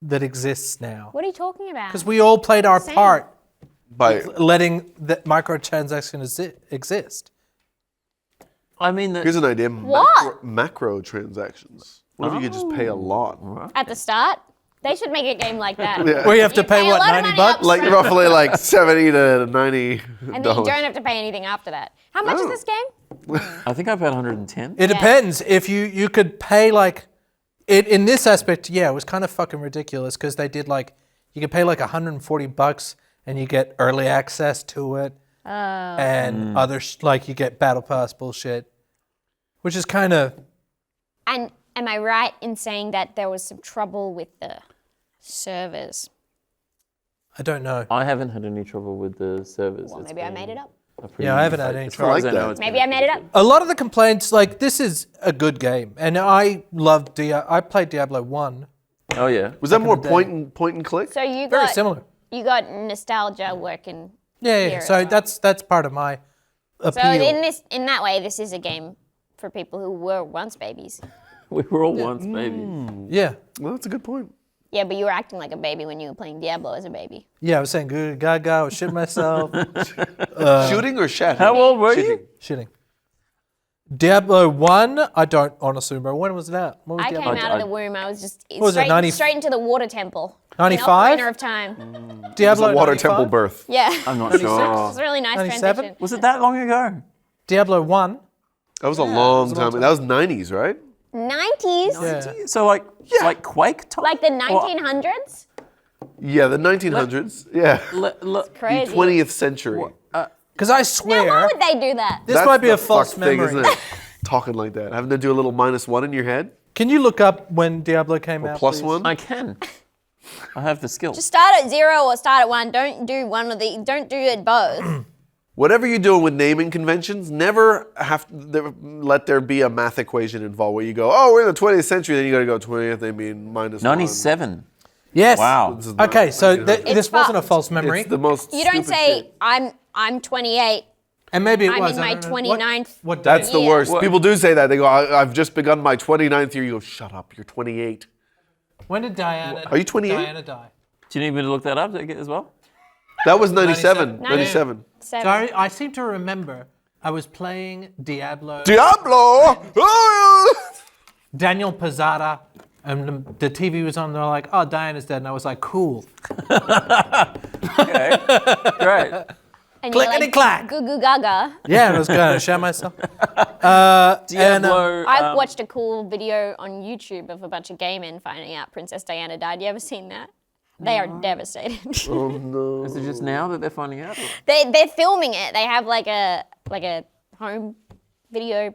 that exists now. What are you talking about? Because we all played our Same. part by letting the microtransactions exist. I mean, here's an idea: What? macro transactions. What if you could just pay a lot? At the start, they should make a game like that. Yeah. Where you have to pay a what, lot of 90 money bucks? up Like front, roughly like $70 to $90. and then you don't have to pay anything after that. How much is Oh. this game? I think I paid 110. It depends. If you could pay like it in this aspect, yeah, it was kind of fucking ridiculous because they did like you could pay like $140 and you get early access to it, and other like you get battle pass bullshit, which is kind of And am I right in saying that there was some trouble with the servers? I don't know. I haven't had any trouble with the servers. Well, It's maybe I been made it up. a pretty- Yeah, I haven't had any as far as trouble. I know, Like it's Maybe been I made it up. A lot of the complaints, like, this is a good game. And I loved I played Diablo 1. Oh yeah. Was that more the day. point and click? So you Very got similar. you got nostalgia working. Yeah. here So as well. that's part of my appeal. So in that way, this is a game for people who were once babies. We were all once babies. Yeah. Well, that's a good point. Yeah, but you were acting like a baby when you were playing Diablo as a baby. Yeah, I was saying good gaga, I was shitting myself. Shooting or shatting? How old were Shitting. you? Shitting. Diablo 1, I don't honestly remember. When was that? When was I came Diablo? out of the womb. I was just was it, 90? straight into the water temple. 95? Ocarina of Time. It was Diablo a water 95? temple birth. Yeah. I'm not It's sure. a really nice 97? transition. Was it that long ago? Diablo 1. That was a long time. That was 90s, right? 90s? Yeah. So like Quake time? Like the 1900s? Yeah, the 1900s. Yeah. Crazy. The 20th century. Because I Now, swear, why would they do that? this That's might be the a false fucked thing, memory. isn't it? Talking like that. Having to do a little -1 in your head? Can you look up when Diablo came out? Plus please? one? I can. I have the skill. Just start at 0 or start at 1. Don't do one of the. Don't do it both. Whatever you're doing with naming conventions, never let there be a math equation involved where you go, oh, we're in the 20th century, then you got to go 20th, they mean -1. 97. Yes. Wow. This is not- Okay, so It's this wasn't a fucked. false memory. It's the most You don't stupid say shit. I'm 28. And maybe it I'm was. in I my don't know. 29th. What That's day? the Yeah. worst. People do say that. They go, I've just begun my 29th year. You go, shut up, you're 28. When did Diana? Are you 28? Diana die? Do you need me to look that up as well? That was 97. 97. 97. Sorry, I seem to remember I was playing Diablo. Diablo! Oh! Daniel Pizzata, and the TV was on. They're like, "Oh, Diana's dead," and I was like, "Cool." Okay. Great. And you're Clickety clack. Goo goo gaga. Yeah, and I was going to show myself. Diablo. I've watched a cool video on YouTube of a bunch of gay men finding out Princess Diana died. You ever seen that? They are devastated. Oh, no. Is it just now that they're finding out? They're filming it. They have like a home video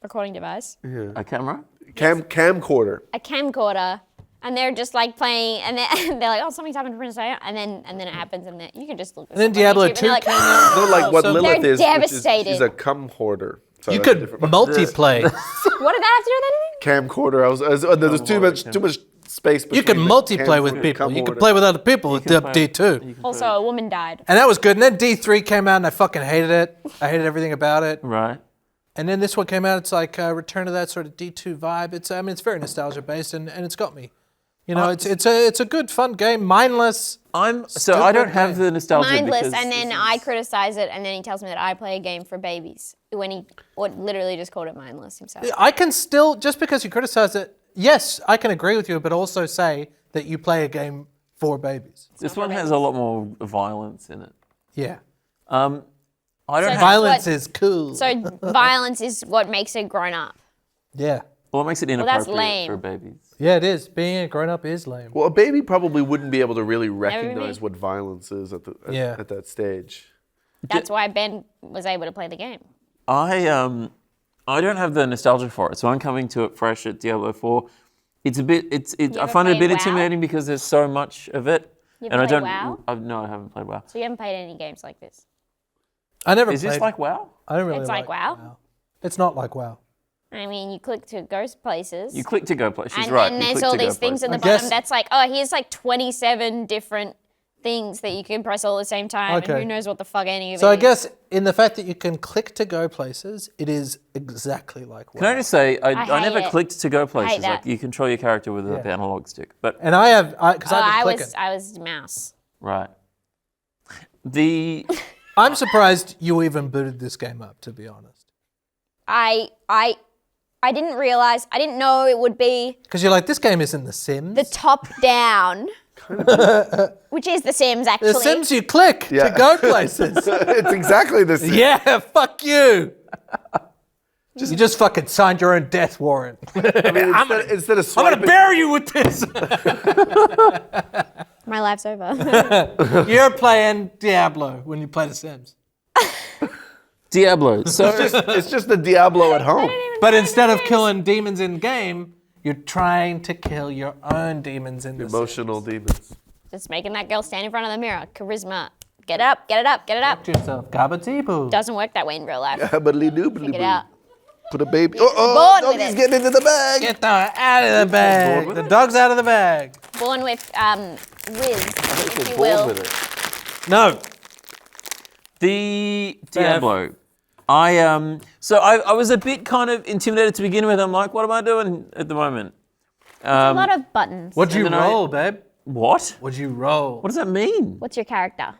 recording device, A camera? Camcorder. a camcorder, and they're just like playing, and they're like, oh, something's happened to Princess Diana, and then it happens, and you can just look. And then Diablo 2 Like, came out. Not like what So- Lilith They're is. which is devastated. She's a cum hoarder. So You that's a could different- multiplay. what did that have to do with anything? Camcorder. There's too much space between You can the multiplayer with camcorder and people. cum You can hoarder. play with other people with can play- D2. Also, a woman died. And that was good. And then D3 came out, and I fucking hated it. I hated everything about it. Right. And then this one came out. It's like a return to that sort of D2 vibe. It's very nostalgia based, and it's got me. You know, it's a good fun game, mindless. I Still don't good have game. the nostalgia Mindless, because and then I criticize it, and then he tells me that I play a game for babies when he literally just called it mindless himself. I can still, just because you criticize it, yes, I can agree with you, but also say that you play a game for babies. this one has a lot more violence in it. Yeah. I don't So have. Violence what- is cool. So violence is what makes it grown up. Yeah. Well, it makes it that's inappropriate lame. for babies. Yeah, it is. Being a grown up is lame. Well, a baby probably wouldn't be able to really me. recognize what violence is at that stage. That's why Ben was able to play the game. I don't have the nostalgia for it, so I'm coming to it fresh at Diablo 4. It's a bit. I ever find it a bit played WoW? intimidating because there's so much of it, You and I ever don't. played WoW? No, I haven't played WoW. So you haven't played any games like this. I never Is played. this like WoW? I don't really It's like WoW? It's not like WoW. I mean, you click to ghost places. You click to go play. She's and right. then you there's click all to go these things places. in the I bottom guess- that's like, oh, here's like 27 different things that you can press all at the same time, Okay. and who knows what the fuck any of it So I is. guess in the fact that you can click to go places, it is exactly like WoW. Can I just say, I hate never it. clicked to go places. that. Like you control your character with Yeah. the analog stick, but And I have, because I've I been clicking. was mouse. right. The I'm surprised you even booted this game up, to be honest. I didn't realize, I didn't know it would be Because you're like, this game isn't The Sims. the top down, which is The Sims actually. The Sims you click Yeah. to go places. It's exactly the same. Yeah, fuck you. You just fucking signed your own death warrant. I mean, instead of I'm gonna swiping, bury you with this. My life's over. You're playing Diablo when you play The Sims. Diablo. So it's just the Diablo at home. But instead of killing demons in game, you're trying to kill your own demons in the Sims. Emotional demons. Just making that girl stand in front of the mirror. Charisma. Get it up, get it up, get it up. Watch yourself. Gabba-tee-boo. Doesn't work that way in real life. Figure it out. Put a baby. Born with Doggy's it. getting into the bag. Get the out of the bag. The dog's out of the bag. Born with whiz, if you Born will. with it. No. The Diablo. I was a bit kind of intimidated to begin with. I'm like, what am I doing at the moment? A lot of buttons. What'd you And then roll, babe? What? What'd you roll? What does that mean? What's your character?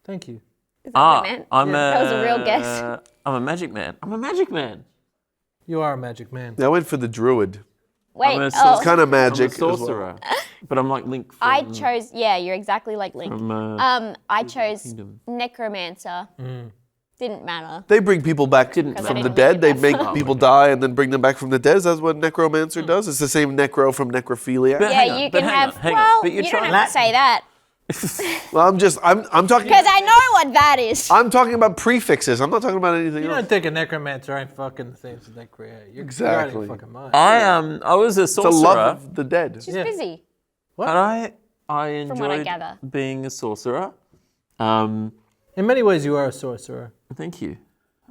Thank you. Is that what it meant? That was a real guess. I'm a magic man. I'm a magic man. You are a magic man. I went for the druid. Wait, I'm a oh, It's kind of magic. I'm a sorcerer. But I'm like Link from... I chose, yeah, you're exactly like Link. I chose Kingdom. necromancer. Didn't matter. They bring people back Didn't from matter. the dead. They I didn't make make it people die and then bring them back from the dead. That's what necromancer does. It's the same necro from necrophilia. But hang Yeah, on, you but can hang have, on, hang on. well, But you're you don't trying- have to say that. Well, I'm talking. Because I know what that is. I'm talking about prefixes. I'm not talking about anything You else. don't think a necromancer ain't fucking the things that they create. You're Exactly. You're out of your fucking mind. I was a It's a sorcerer. love of the dead. She's Yeah. busy. And I From what I enjoyed gather. being a sorcerer. In many ways, you are a sorcerer. Thank you.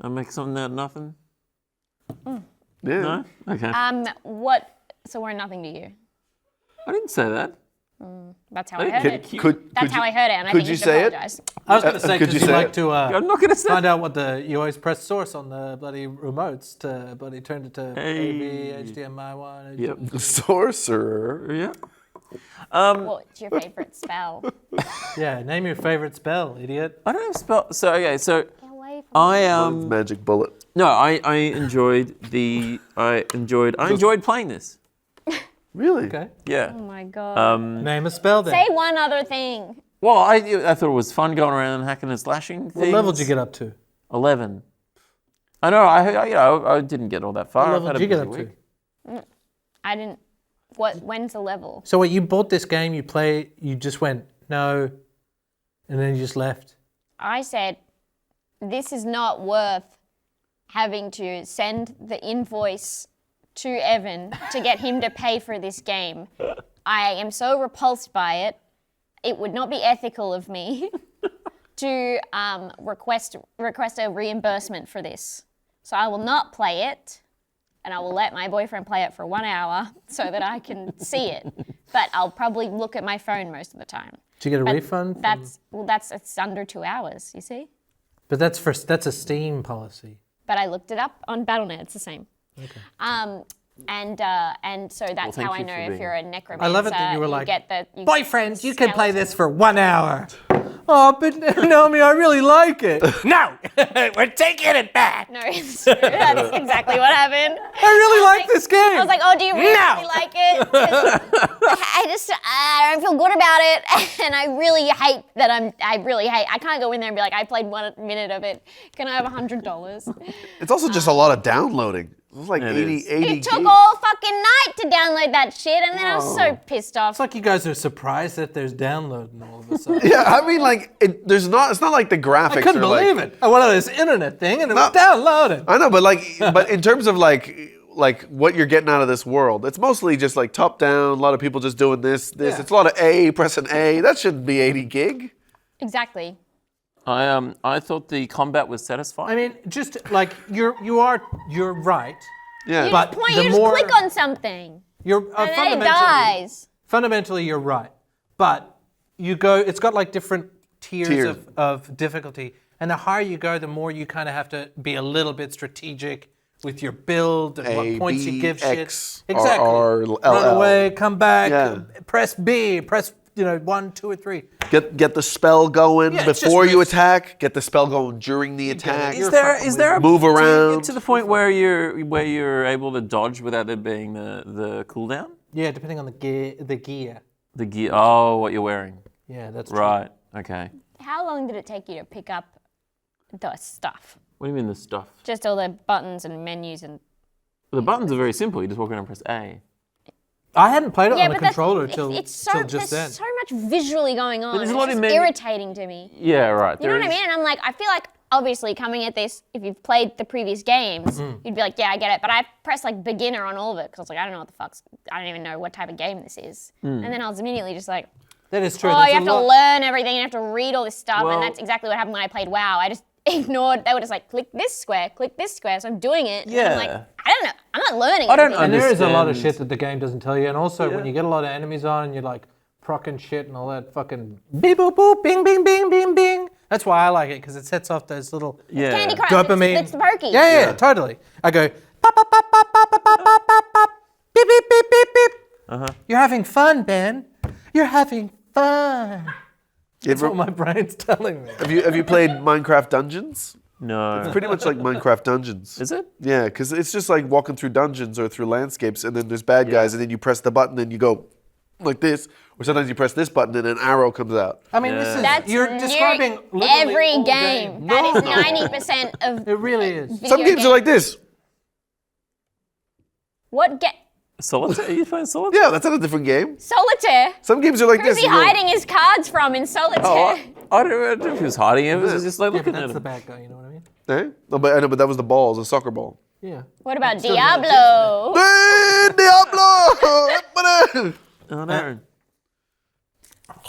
I make something out of nothing. Yeah. No? Okay. So we're nothing to you. I didn't say that. That's how I heard it. Could That's how I heard it, and I could think you you should say it? apologize. I was going to say, could because you you say like it? to I'm not going to say find out what you always press source on the bloody remotes to bloody turn it to Hey. AV, HDMI 1. Yep. Sorcerer. Yeah. What's your favorite spell? Yeah, name your favorite spell, idiot. I don't have spell. So okay. So Get away from I Magic bullet. no. I enjoyed playing this. Really? Okay. Yeah. Oh my god. Name a spell then. Say one other thing. Well, I thought it was fun going around and hacking and slashing things. What level did you get up to? 11. I know. I didn't get all that far. What I've level had did you a get busy up to? week. I didn't. When's the level? So what, you bought this game, you just went, no, and then you just left? I said, this is not worth having to send the invoice to Evan to get him to pay for this game. I am so repulsed by it. It would not be ethical of me to request a reimbursement for this. So I will not play it, and I will let my boyfriend play it for 1 hour so that I can see it. But I'll probably look at my phone most of the time. Did you get a But refund? It's under 2 hours, you see? But that's a Steam policy. But I looked it up on Battle.net. It's the same. Okay. And so that's thank how I you know for if being- you're a necromancer. I love it that you were like, get the boyfriend, you can play skeleton. this for 1 hour. Oh, but Naomi, I really like it. No, we're taking it back. No, it's true. That's exactly what happened. I really like this game. I was like, oh, do you really, No. really like it? 'Cause I don't feel good about it, and I really hate that I can't go in there and be like, I played 1 minute of it. Can I have $100? It's also just a lot of downloading. It was like It 80 is. 80 It took gigs. all fucking night to download that shit, and then I was so pissed off. It's like you guys are surprised that there's downloading all of a sudden. Yeah, I mean, like, it's not like the graphics I couldn't are believe like, it. I went on this internet thing and it was No. downloaded. I know, but in terms of like what you're getting out of this world, it's mostly just like top down. A lot of people just doing this. Yeah. It's a lot of pressing A. That shouldn't be 80 gig. Exactly. I thought the combat was satisfying. I mean, just like you're right. Yeah, You But just point, the you just more- click on something, You're and then it dies. Fundamentally, you're right. But you go. It's got like different tiers Tiers. of difficulty, and the higher you go, the more you kind of have to be a little bit strategic with your build and A, what points B, you give X, shit. Exactly. R, L, Run L. away, come back, Yeah. press B, press 1, 2, or 3. get the spell going Yeah, it's before just you risk. attack. Get the spell going during the attack. is there a Move do you around. get to the point where you're able to dodge without there being the cooldown? Yeah, depending on the gear. The gear. Oh, what you're wearing. Yeah, that's true. Right. Okay. How long did it take you to pick up the stuff? What do you mean the stuff? Just all the buttons and menus and. Well, the buttons are very simple. You just walk around and press A. I hadn't played it on the that's- controller it's till so, just then. there's so much visually going on. there's a It's lot of just menu- irritating to me. Yeah, right. You know what I mean? And I'm like, I feel like obviously coming at this, if you've played the previous games, you'd be like, yeah, I get it. But I pressed like beginner on all of it because I was like, I don't know what the fuck's, I don't even know what type of game this is. And then I was immediately just like, That is true. Oh, There's you a have to lot- learn everything. You have to read all this stuff, Well- and that's exactly what happened when I played WoW. I just ignored. They were just like, click this square, so I'm doing it. And I'm like, Yeah. I don't know. I'm not learning. I don't anything. And there is a lot of understand. shit that the game doesn't tell you. And also, when you get a lot of enemies on and you're like procking shit and all that fucking beep boop boop, bing bing bing bing bing. That's why I like it, because it sets off those little Yeah. Candy Crush. dopamine. It's the pokey. Yeah, totally. I go pop pop pop pop pop pop pop pop pop pop beep beep beep beep beep. You're having fun, Ben. You're having fun. That's what my brain's telling me. Have you played Minecraft Dungeons? No. Pretty much like Minecraft Dungeons. Is it? Yeah, because it's just like walking through dungeons or through landscapes, and then there's bad guys, and then you press the button and you go like this, or sometimes you press this button and an arrow comes out. I mean, this is That's you're describing literally every all game. game. That is 90% of It really is. video Some games are like this. What game? Solitaire? Are you playing Solitaire? Yeah, that's not a different game. Solitaire. Some games are like Who's this. he you go, hiding his cards from in Solitaire? Oh, I don't know if he was hiding it. It was just like Yeah, but looking at that's the him. bad guy. You know what I mean? Eh? No, but I know, but that was the balls, a soccer ball. Yeah. What about Still Diablo? Hey, Diablo! Oh no.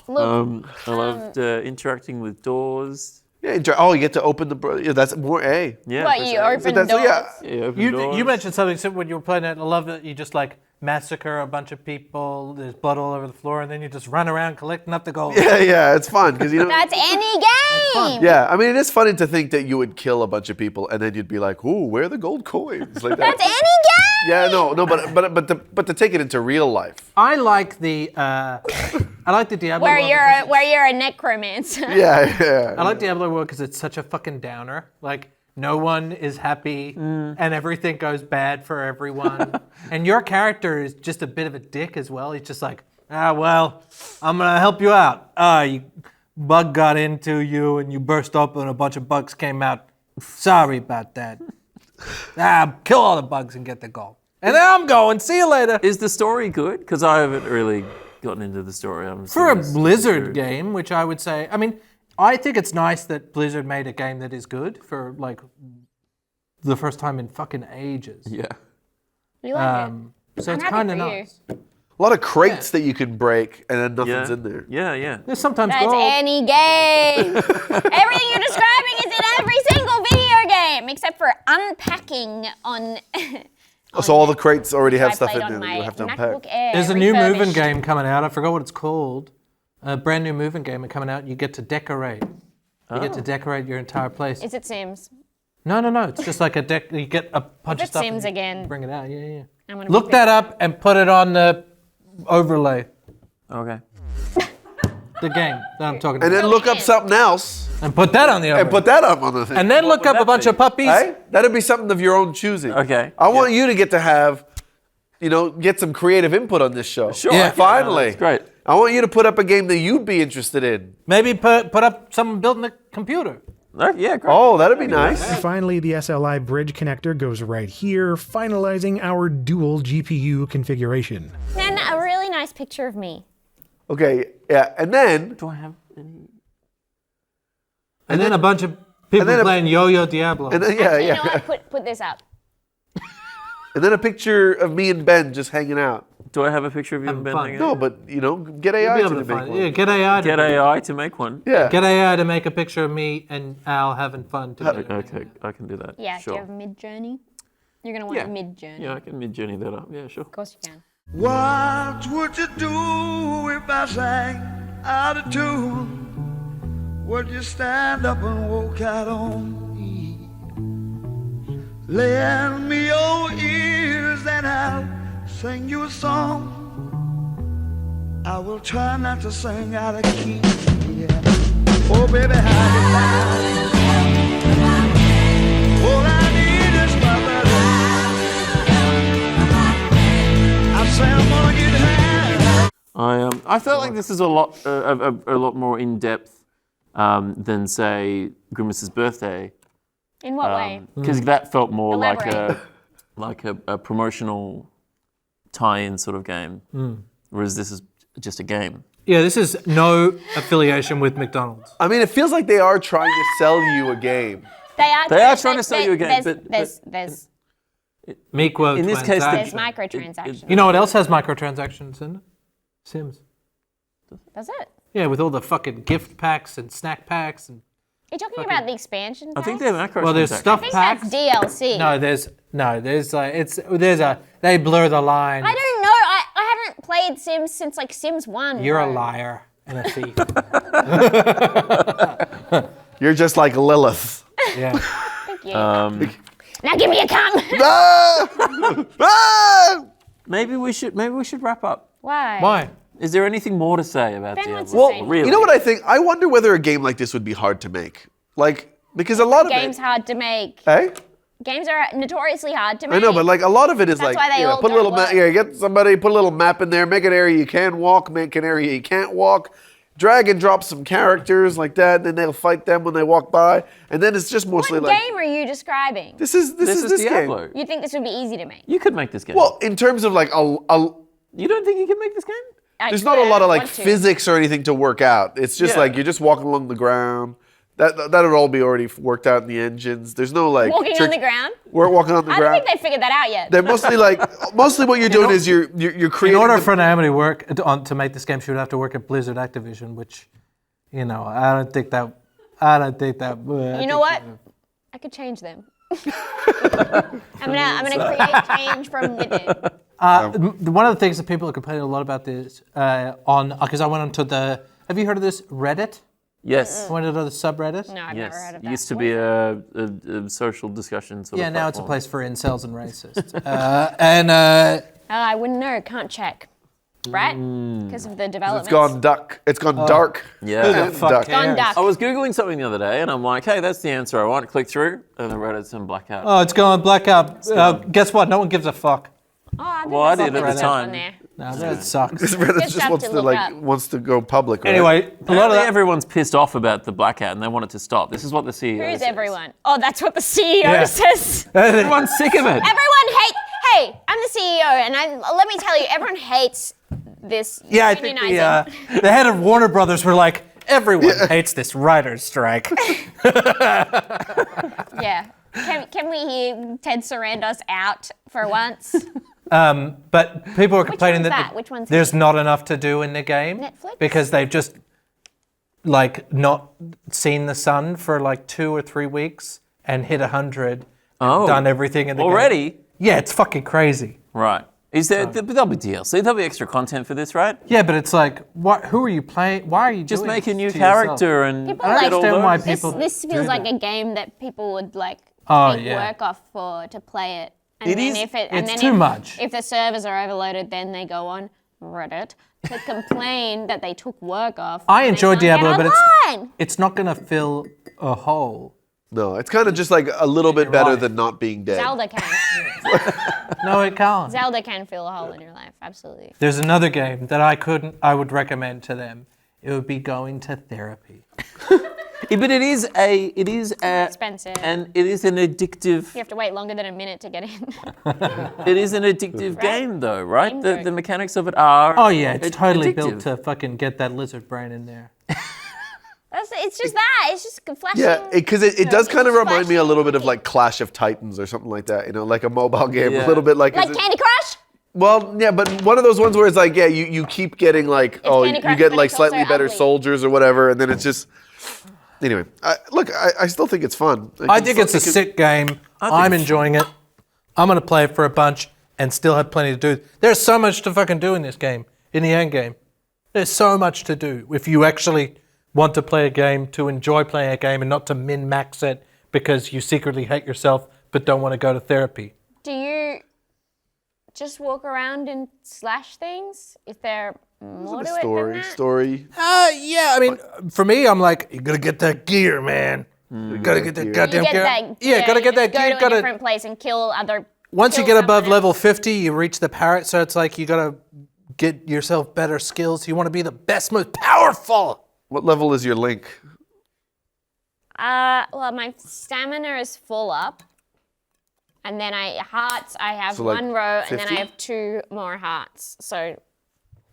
Look, I loved interacting with doors. Yeah, you get to open the. Yeah, that's more A. Yeah. what, you open That's, doors? yeah. Yeah, open doors. You mentioned something so when you were playing it. I love that you just like massacre a bunch of people. There's blood all over the floor, and then you just run around collecting up the gold. Yeah, it's fun because you know. That's any game. Yeah, I mean, it is funny to think that you would kill a bunch of people and then you'd be like, "Ooh, where are the gold coins?" Like that. That's any game. Yeah, no, but to take it into real life. I like the Diablo Where world. you're a necromancer. Yeah. I like Diablo world because it's such a fucking downer. Like no one is happy, and everything goes bad for everyone. And your character is just a bit of a dick as well. He's just like, well, I'm gonna help you out. You bug got into you, and you burst open, and a bunch of bugs came out. Sorry about that. Kill all the bugs and get the gold. And then I'm going. See you later. Is the story good? Because I haven't really gotten into the story. For a Blizzard game, which I would say, I mean, I think it's nice that Blizzard made a game that is good for like the first time in fucking ages. Yeah. You like So I'm it's happy kind of for you. nice. A lot of crates that you can break and then nothing's Yeah. in there. Yeah. There's sometimes That's gold. any game. Everything you're describing is in every single video game, except for unpacking on. So all the crates already have I stuff played in on there my that you have to MacBook unpack. Air. There's a new moving refurbished. game coming out. I forgot what it's called. A brand new moving game coming out. You get to decorate. You get to decorate your entire place. Is it Sims? No. It's just like a deck. You get a bunch of it's stuff. Sims and again. Bring it out. Yeah. I'm gonna Look be that up and put it on the overlay. Okay. The game that I'm talking And about. then look up something else And put that on the overlay. and put that up on the thing. And then look would up a that bunch be? of puppies. Hey, that'd be something of your own choosing. Okay. I want you to get to have, get some creative input on this show. Sure. Yeah. Finally. That's great. I want you to put up a game that you'd be interested in. Maybe put up someone building a computer. Yeah, great. Oh, that'd be nice. And finally, the SLI bridge connector goes right here, finalizing our dual GPU configuration. Then a really nice picture of me. Okay, yeah, and then Do I have any? And then a bunch of people then a- playing Yo-Yo Diablo. yeah, You know yeah, what? Put this up. and then a picture of me and Ben just hanging out. Do I have a picture of you Having Ben fun. hanging No, out? but get You'll AI be to able to make find one. it. Yeah, get AI. Get AI to make one. Yeah. Get AI to make a picture of me and Al having fun together. Okay, I can do that. Yeah. Sure. Do you have Mid Journey? You're gonna want Yeah. a Mid Journey. Yeah, I can mid-journey that up. Yeah, sure. Of course you can. What would you do if I sang out of tune? Would you stand up and walk out on me? Lend me your ears and I'll sing you a song. I will try not to sing out of key. Yeah. Oh, baby, how you like? All I need is my love. I say I'm gonna get high. I felt like this is a lot more in depth than say Grimace's birthday, In what way? because that felt more Elaborate. like a promotional tie-in sort of game, whereas this is just a game. Yeah, this is no affiliation with McDonald's. I mean, it feels like they are trying to sell you a game. They are trying to sell you a game, but- there's Mequo In this case, there's transaction. microtransactions. You know what else has microtransactions in it? Sims. Does it? Yeah, with all the fucking gift packs and snack packs and. Are you talking about the expansion I think packs? they're macro. Well, there's stuff I think packs. that's DLC. They blur the line. I don't know. I haven't played Sims since like Sims 1. You're a bro. liar and a thief. You're just like Lilith. Yeah. Thank you. Now give me a cum. Ah! Ah! Maybe we should wrap up. Why? Why? Is there anything more to say about Ben Diablo? wants to Well, say more. really? you know what I think? I wonder whether a game like this would be hard to make. Like, because a lot of Games it. hard to make. Hey? Games are notoriously hard to make. I know, but like a lot of it is That's like, why they all put a little don't map. work. Yeah, get somebody, put a little map in there, make an area you can walk, make an area you can't walk, drag and drop some characters like that, and then they'll fight them when they walk by, and then it's just mostly What like game are you describing? this is this Diablo. game. You think this would be easy to make? You could make this game. Well, in terms of like you don't think you can make this game? there's not a lot of like physics or anything to work out. It's just Yeah. like you're just walking along the ground. That would all be already worked out in the engines. There's no like Walking on the ground? We're walking on the I don't ground. think they figured that out yet. They're mostly what you're doing is you're In creating. order the- for Naomi to work to make this game, she would have to work at Blizzard Activision, which, I don't think that. You know what? I could change them. I'm gonna create change from within. One of the things that people are complaining a lot about this because I went onto the. Have you heard of this Reddit? Yes. I went onto the subreddit. No, I've never heard Yes. of It that. used to be a social discussion sort Yeah, of now it's a platform. place for incels and racists. I wouldn't know. Can't check. Right? Because of the developments. It's gone duck. It's gone dark. Yeah. fuck Duck. cares? Gone duck. I was Googling something the other day and I'm like, hey, that's the answer I want. Click through and I read it's in blackout. Oh, it's going blackout. Guess what? No one gives a fuck. Oh, I Well, I did at think the there's stuff time. on there. No, that sucks. Reddit just stuff wants to to look up. wants to go public. Right? Anyway, a lot of Apparently that. everyone's pissed off about the blackout and they want it to stop. This is what the CEO Who's says. everyone? Oh, that's what the CEO Yeah. says. Everyone's sick of it. Everyone hates. Hey, I'm the CEO, and let me tell you, everyone hates this. Yeah, I think unionizing. the head of Warner Brothers were like, everyone hates this writer's strike. Yeah. Can we hear Ted Sarandos out for once? But people are complaining one's that that? Which one's there's not enough to do in the game Netflix? because they've just not seen the sun for like 2 or 3 weeks and hit 100. Oh. Done everything in the game. Already? Yeah, it's fucking crazy. Right. Is there? But there'll be DLC. There'll be extra content for this, right? Yeah, but it's like, who are you playing? Why are you Just doing make a this new to yourself? character and People I don't like understand why this. people This do feels like that. a game that people would like Oh, take yeah. work off for to play it. And It then is- if it, and it's then too if, much. If the servers are overloaded, then they go on Reddit to complain that they took work off. I and they enjoy can't get Diablo, but online. it's not going to fill a hole. No, it's kind of just like a little bit better life. than not being dead. Zelda can. No, it can't. Zelda can fill a hole in your life. Absolutely. There's another game that I would recommend to them. It would be going to therapy. Yeah, but it is Expensive. and it is an addictive. You have to wait longer than a minute to get in. It is an addictive game, though, right? Game The, though. the mechanics of it are. Oh yeah, it's totally built addictive. to fucking get that lizard brain in there. It's just that. It's just flashing. Yeah, because it does kind of it's remind me a little bit of flashing. like Clash of Titans or something like that. Like a mobile game, Yeah. a little bit like. Like Candy Crush? Well, yeah, but one of those ones where it's like, yeah, you keep getting like, Candy you Crush, get but like it's also slightly better ugly. soldiers or whatever, and then it's just. Anyway, I still think it's fun. I think it's a sick game. I'm enjoying it. I'm gonna play it for a bunch and still have plenty to do. There's so much to fucking do in this game, in the end game. There's so much to do if you actually want to play a game, to enjoy playing a game, and not to min-max it because you secretly hate yourself but don't want to go to therapy. Do you just walk around and slash things? Is there more to it than that? Story. Yeah, I mean, for me, I'm like, you gotta get that gear, man. You gotta get that gear. You goddamn get gear. that, Yeah, gotta get that go gear. to a Gotta. different place and kill other. Once you kill get above someone level else. 50, you reach the parrot, so it's like you gotta get yourself better skills. You want to be the best, most powerful. What level is your link? Well, my stamina is full up. And then hearts, I have So, like, one row, and then 50? I have 2 more hearts. So,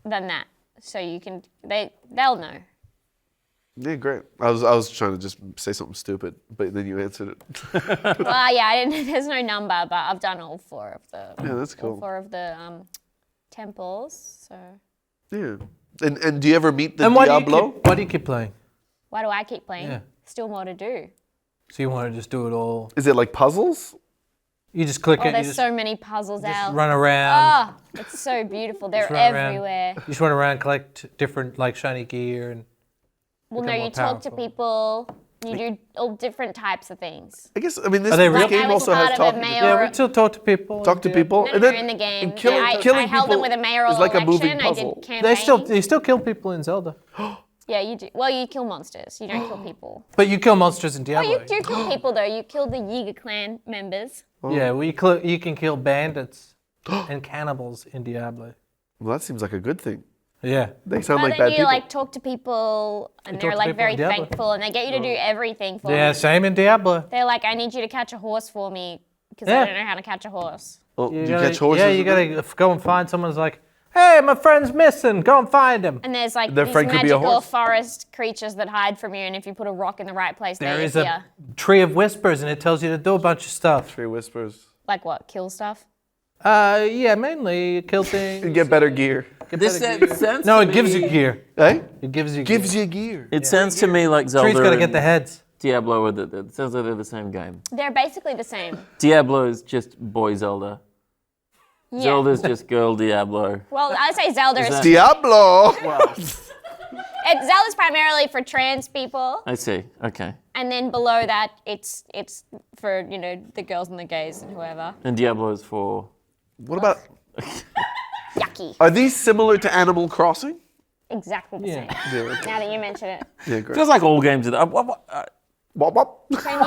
than that. So you can, they'll know. Yeah, great. I was trying to just say something stupid, but then you answered it. Well, yeah, I didn't. There's no number, but I've done all 4 of the. Yeah, that's All cool. 4 of the temples. So. Yeah. And do you ever meet the And why Diablo? why do you keep playing? Why do I keep playing? Yeah. Still more to do. So you want to just do it all? Is it like puzzles? You just click Oh, it. You there's just so many puzzles out. run around. Oh, it's so beautiful. They're run around. everywhere. You just run around, collect different like shiny gear and. Well, no, become you more talk to powerful. people. You do all different types of things. I guess, I mean, this, Are they this real? Like I game was also part has of a talking to mayor- Yeah, we still talk to people. Talk to and, people. No, and no, then in the game. and killing, I killing held them people with a mayoral is like a election. moving I puzzle. did campaigning. They still kill people in Zelda. Yeah, you do. Well, you kill monsters. You don't kill people. But you kill monsters in Oh, Diablo. you do kill people though. You kill the Yiga clan members. Yeah, well, you can kill bandits and cannibals in Diablo. Well, that seems like a good thing. Yeah. They sound But like then bad you people. like talk to people, and You they're talk to like people very in Diablo. thankful, and they get you to do everything for Yeah, them. same in Diablo. They're like, I need you to catch a horse for me because Yeah. I don't know how to catch a horse. Oh, do you gotta- catch horses? Yeah, you gotta go and find someone's like, hey, my friend's missing. Go and find him. And there's like Their these friend could be a magical horse. forest creatures that hide from you, and if you put a rock in the right place, There they is appear. a tree of whispers, and it tells you to do a bunch of stuff. Three whispers. Like what? Kill stuff? Yeah, mainly kill things. And get better gear. get This better gear. sounds No, to it gives me- you gear. Eh? It gives you Gives gear. you gear. It sounds to me like Zelda Tree's gotta get and the heads. Diablo are it sounds like they're the same game. They're basically the same. Diablo is just boy Zelda. Yeah. Zelda's just girl Diablo. Well, I say Zelda is. that- Diablo! Zelda's primarily for trans people, I see. Okay. and then below that, it's for the girls and the gays and whoever. And Diablo is for. What about... Yucky. Are these similar to Animal Crossing? Exactly the same. Yeah, okay. Now that you mention it. Yeah, great. Feels like all games are. Wop, wop. Can you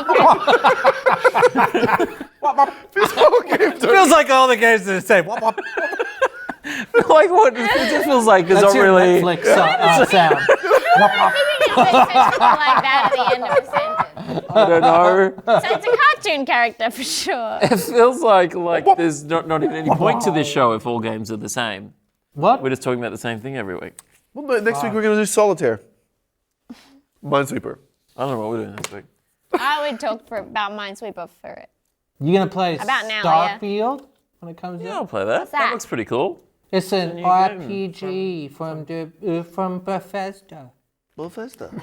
This whole game's Feels like all the games are the same. Wop, wop. like what? It just feels like there's That's not your really. Netflix sound. like that at the end of a sentence? I don't know. So it's a cartoon character for sure. It feels like there's not even any point to this show if all games are the same. What? We're just talking about the same thing every week. Well, no, next week we're going to do Solitaire. Minesweeper. I don't know what we're doing this week. I would talk about Minesweeper for it. You gonna play About now, yeah. Starfield when it comes Yeah, I'll out? play that. That that? looks pretty cool. It's an new RPG from Bethesda. Bethesda. I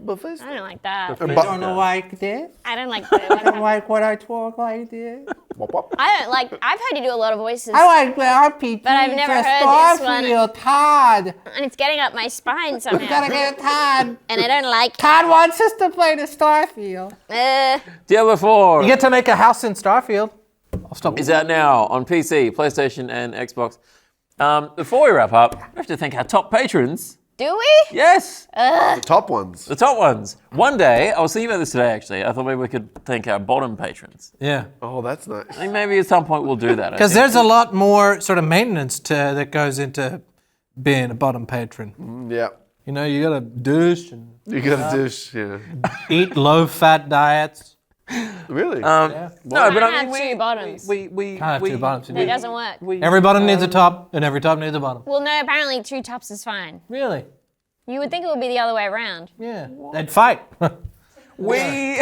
Bethesda. don't like that. You don't like this? I don't like You that. like what I talk like this? Wop, wop. I don't like. I've heard you do a lot of voices, I like the RPG. But I've never for heard this one. Starfield, Todd. and it's getting up my spine You somehow. gotta get Todd. And I don't like. Todd wants us to play the Starfield. Diablo 4 You get to make a house in Starfield. I'll stop. is out now on PC, PlayStation, and Xbox. Before we wrap up, we have to thank our top patrons. Do we? Yes, The top ones. the top ones. One day, I was thinking about this today actually. I thought maybe we could thank our bottom patrons. Yeah. Oh, that's nice. I think maybe at some point we'll do that. I Because think. there's a lot more sort of maintenance that goes into being a bottom patron. Yeah. You know, you gotta douche and You got a dish. Yeah. eat low-fat diets. Really? No, but I have mean, two bottoms. we Can't have two bottoms. It doesn't work. Every bottom needs a top, and every top needs a bottom. Well, no. Apparently, two tops is fine. Really? You would think it would be the other way around. Yeah. They'd fight. we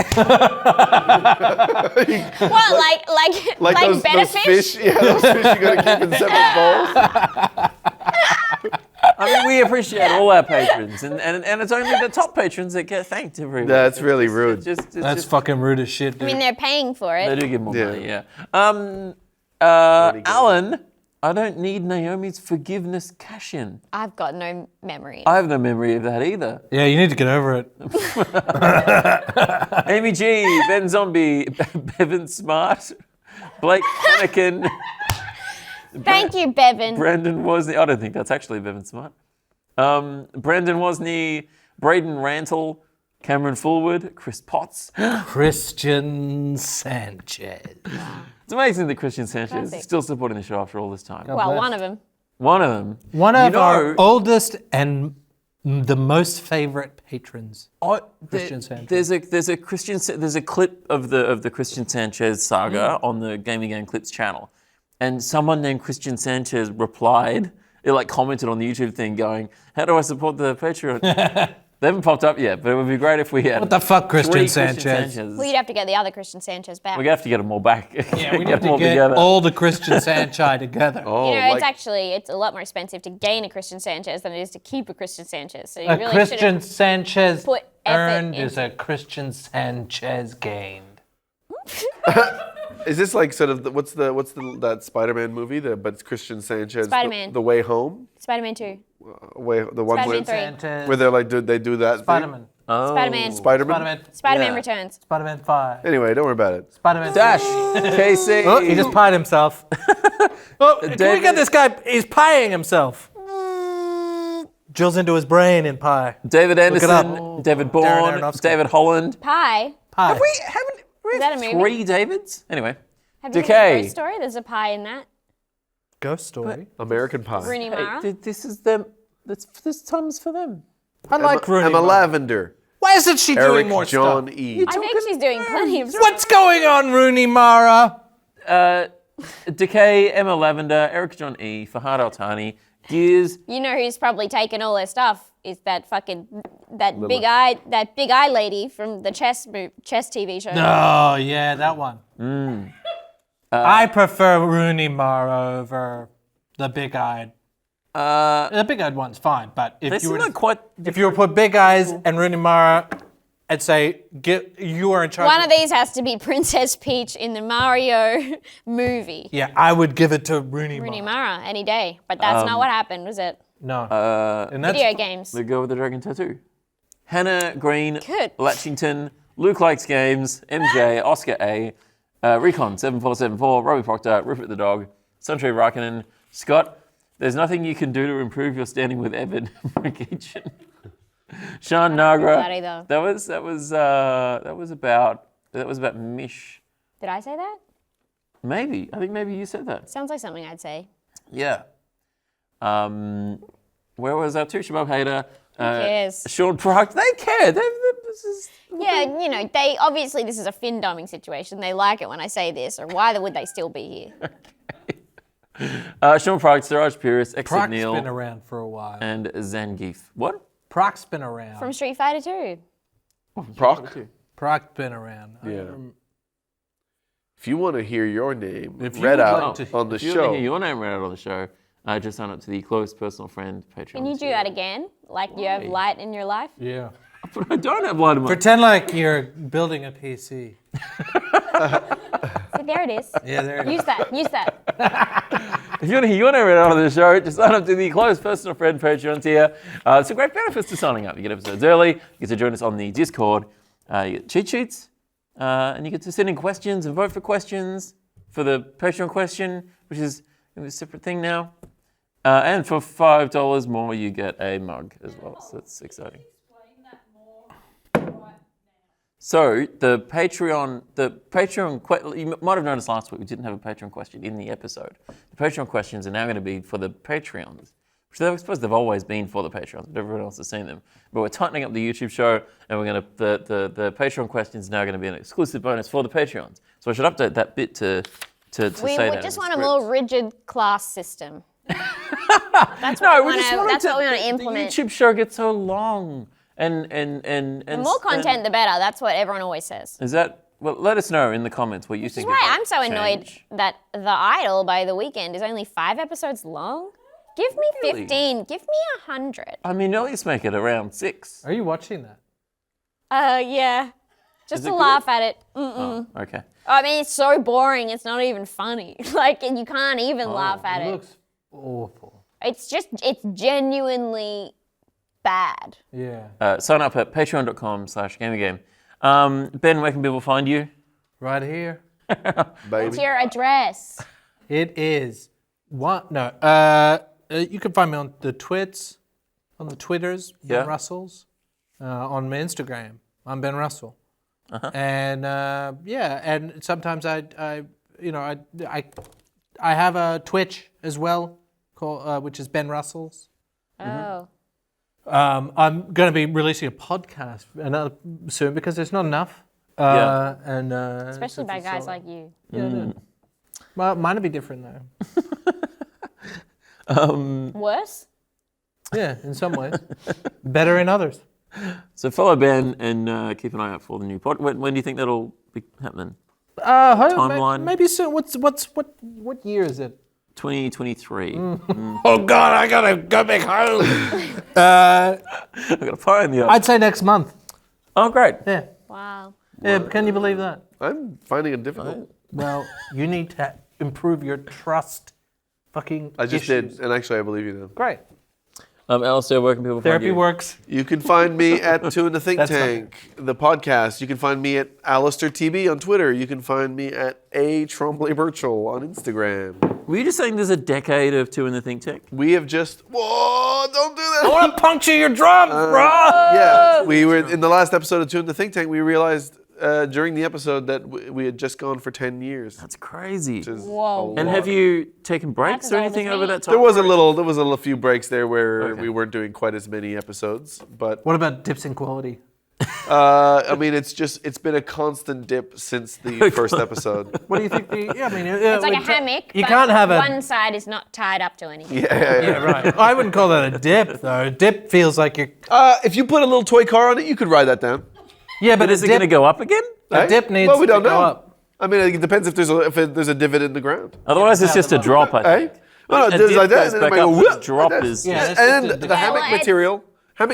What, like those better fish. Yeah, those fish you gotta keep in separate bowls. I mean, we appreciate all our patrons, and it's only the top patrons that get thanked every week. That's really rude. It's That's just, fucking rude as shit, I dude. mean, they're paying for they it. do give more Yeah. money, yeah. Alan, I don't need Naomi's forgiveness cash-in. I've got no memory. I have no memory of that either. Yeah, you need to get over it. Amy G, Ben Zombie, Bevan Smart, Blake Fennekin, Thank you, Bevan. Brandon Wozni. I don't think that's actually Bevan Smart. Brandon Wozni, Braden Rantle, Cameron Fullwood, Chris Potts. Christian Sanchez. It's amazing that Christian Sanchez is Classic. still supporting the show after all this time. Well, bless. one of them. One of them. One of You our know- oldest and the most favorite patrons. Christian Sanchez. There's a clip of the Christian Sanchez saga on the Gamey Game Clips channel, and someone named Christian Sanchez replied. It commented on the YouTube thing, going, "How do I support the Patreon?" They haven't popped up yet, but it would be great if we had. What the fuck, Christian three Sanchez? Well, you'd have to get the other Christian Sanchez back. We have to get them all back. Yeah, we need them to all get together. all the Christian Sanchez together. Oh, You know, like, it's a lot more expensive to gain a Christian Sanchez than it is to keep a Christian Sanchez. So you A really Christian should've Sanchez put effort earned is into- a Christian Sanchez gained. is this like sort of what's that Spider-Man movie? But it's Christian Sanchez. Spider-Man. The Way Home. Spider-Man 2. The one Spider-Man where, 3. where they're like, they do that. Spider-Man. Oh. Spider-Man. Spider-Man. Spider-Man. Spider-Man Yeah. Returns. Spider-Man 5. Anyway, don't worry about it. Spider-Man Dash. KC. Oh, he just pied himself. Oh, can we David- get this guy? He's pieing himself. Drills into his brain in pie. David it up. Anderson. David Darren Bourne. Aronofsky. David Holland. Pie. Pie. Have we Is that a movie? 3 Davids? Anyway. Have you heard Decay. the Ghost Story? There's a pie in that. Ghost Story. American Pie. Rooney Mara. This is them. This time's for them. I like Rooney Emma Mara. Lavender. Why isn't she doing Eric more John stuff? E. I think she's doing plenty of stuff. What's going on, Rooney Mara? Decay, Emma Lavender, Eric John E, Fahad Altani, Gears. You know who's probably taken all their stuff is that big eye lady from the chess TV show. Oh, yeah, that one. I prefer Rooney Mara over the big-eyed. The big-eyed one's fine, but They if you seem were like quite. if you were to put Big Eyes and Rooney Mara and say you are in charge. One of these has to be Princess Peach in the Mario movie. Yeah, I would give it to Rooney Rooney Mara. Mara any day, but that's not what happened, was it? No. And that's Video games. The girl with the dragon tattoo. Hannah Green, Good. Latchington, Luke Likes Games, MJ, Oscar A, Recon 7474, Robbie Proctor, Rupert the Dog, Suntree Raikkonen, Scott. There's nothing you can do to improve your standing with Evan McEachin. Sean Nagra. that either. That was about Mish. Did I say that? Maybe. I think maybe you said that. Sounds like something I'd say. Yeah. Where was that? Shabab Hader. cares? Sean Proct. They care. This is. Yeah, you know, they obviously this is a fin dumbing situation. They like it when I say this, or why would they still be here? Sean Proct, Siraj Purist, Exit Proc's Neil, been around for a while. and Zangief. What? Proc's been around. From Street Fighter 2. Proc? Proc's been around. Yeah. If you want to hear your name If you read would out like on the If you want to show, hear your name read out on the show, just sign up to the Close Personal Friend Patreon. Can you do that again? Like you have light in your life? Yeah. But I don't have light in my. Pretend like you're building a PC. So there it is. Yeah, there it is. Use that. If you want to hear your name read out on the show, just sign up to the Close Personal Friend Patreon tier. Some great benefits to signing up. You get episodes early. You get to join us on the Discord. You get cheat sheets, and you get to send in questions and vote for questions for the Patreon question, which is a separate thing now. And for $5 more, you get a mug as well. So that's exciting. So the Patreon, you might have noticed last week we didn't have a Patreon question in the episode. The Patreon questions are now going to be for the Patreons, which I suppose they've always been for the Patreons, but everyone else has seen them. But we're tightening up the YouTube show, and we're going to the Patreon questions are now going to be an exclusive bonus for the Patreons. So I should update that bit to say We that. just in want the a more script. rigid class system. That's No, what we just wanted that's what we want to implement. The YouTube show gets so long, and The more content, the better. That's what everyone always says. Is that? Well, let us know in the comments what you think. That's of why that I'm so annoyed change. that The Idol by the Weekend is only 5 episodes long. Give me Really? 15. Give me 100. I mean, at least make it around 6. Are you watching that? Yeah. Just Is to it good? laugh at it. Oh, okay. I mean, it's so boring. It's not even funny. Like, and you can't even laugh at It it. looks awful. It's genuinely bad. Yeah. Sign up at patreon.com/gamergame. Ben, where can people find you? Right here. baby. What's your address? It is you can find me on the Twitters, Yeah. Ben Russells, on my Instagram. I'm Ben Russell. And and sometimes I have a Twitch as well, called which is Ben Russells. Oh. I'm going to be releasing a podcast soon because there's not enough. And Especially by guys like you. Well, mine will be different though. Worse? Yeah, in some ways. Better in others. So follow Ben and keep an eye out for the new pod. When do you think that'll be happening? Timeline. Maybe soon. What year is it? 2023. Oh God, I gotta go back home. I gotta find the. I'd say next month. Oh, great. Yeah. Wow. Yeah. Can you believe that? I'm finding it difficult. Well, you need to improve your trust. Fucking. I just issues. did, and actually I believe you now. Great. Alasdair, where can people find Therapy you? works. You can find me at Two in the Think That's Tank, the podcast. You can find me at Alasdair TB on Twitter. You can find me at A Tremblay-Birchall on Instagram. Were you just saying there's a decade of Two in the Think Tank? We have just whoa! Don't do that. I want to puncture your drums, bro. Yeah, we were in the last episode of Two in the Think Tank. We realized during the episode that we had just gone for 10 years. That's crazy. Which is Whoa. a And lot. have you taken breaks That's or as old anything as over me. that time? There was a few breaks there where we weren't doing quite as many episodes, but What about dips in quality? I mean it's been a constant dip since the first episode. What do you think? It's like a hammock. You but can't have a. one side is not tied up to anything. Yeah, right. I wouldn't call that a dip, though. A dip feels like you're. If you put a little toy car on it, you could ride that down. Yeah, but But is a it going to dip, go up again? a dip needs Well, we don't to go know. up. I mean, it depends if there's a divot in the ground. Otherwise, it's just a drop, I think. Hey? No, A it does dip like that. goes And then it back might go, up, whoop, the drop like that. is... Yeah, that's And just a the dip. hammock well,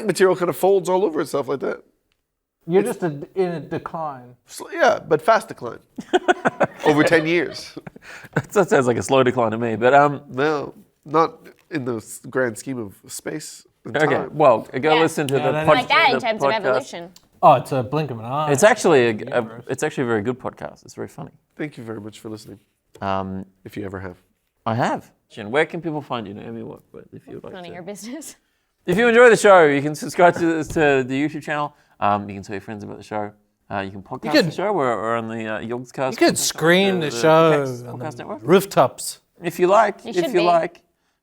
material kind of folds all over itself like that. You're just in a decline. Yeah, but fast decline. Over 10 years. That sounds like a slow decline to me, but No, not in the grand scheme of space and okay. time. Well, go Yeah. listen to the that is- podcast. Like that in terms of evolution. Oh, it's a blink of an eye. It's actually it's actually a very good podcast. It's very funny. Thank you very much for listening, if you ever have. I have. Jen, where can people find you, Naomi? What if you would like None of to? your business. If you enjoy the show, you can subscribe to the YouTube channel. You can tell your friends about the show. You can podcast the show. We're on the Yogscast. You could screen the show Podcast Network. rooftops. If you like, You should if you be. like,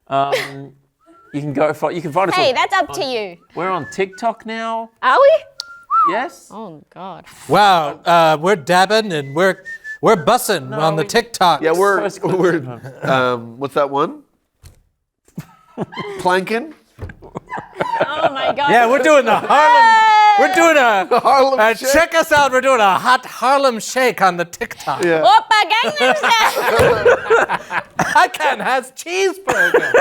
you can go. You can find us. Hey, on, that's up to you. We're on TikTok now. Are we? Yes. Oh God. Wow, we're dabbing and we're bussing on the TikTok. Yeah, we're Post clips what's that one? Planking? Oh my God. Yeah, we're doing the Harlem. We're doing a Harlem Shake. check us out. We're doing a hot Harlem Shake on the TikTok. Yeah. Oppa Gangnam Style. I can't have cheeseburger.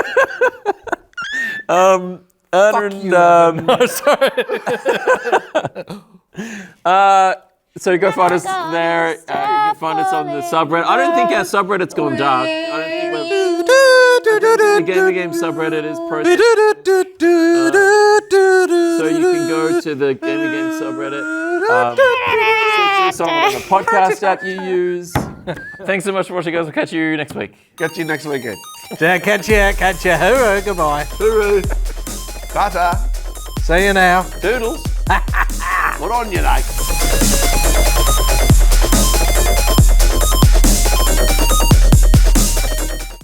So go find us there. You can find us on the subreddit. I don't think our subreddit's gone dark. I don't think the Game subreddit is processed. So you can go to the Game subreddit. Search this on the podcast app you use. Thanks so much for watching, guys. We'll catch you next week. Catch you next weekend. Yeah, catch you. Hooroo, goodbye. Hooroo. Tata. See you now. Doodles. What on you, like?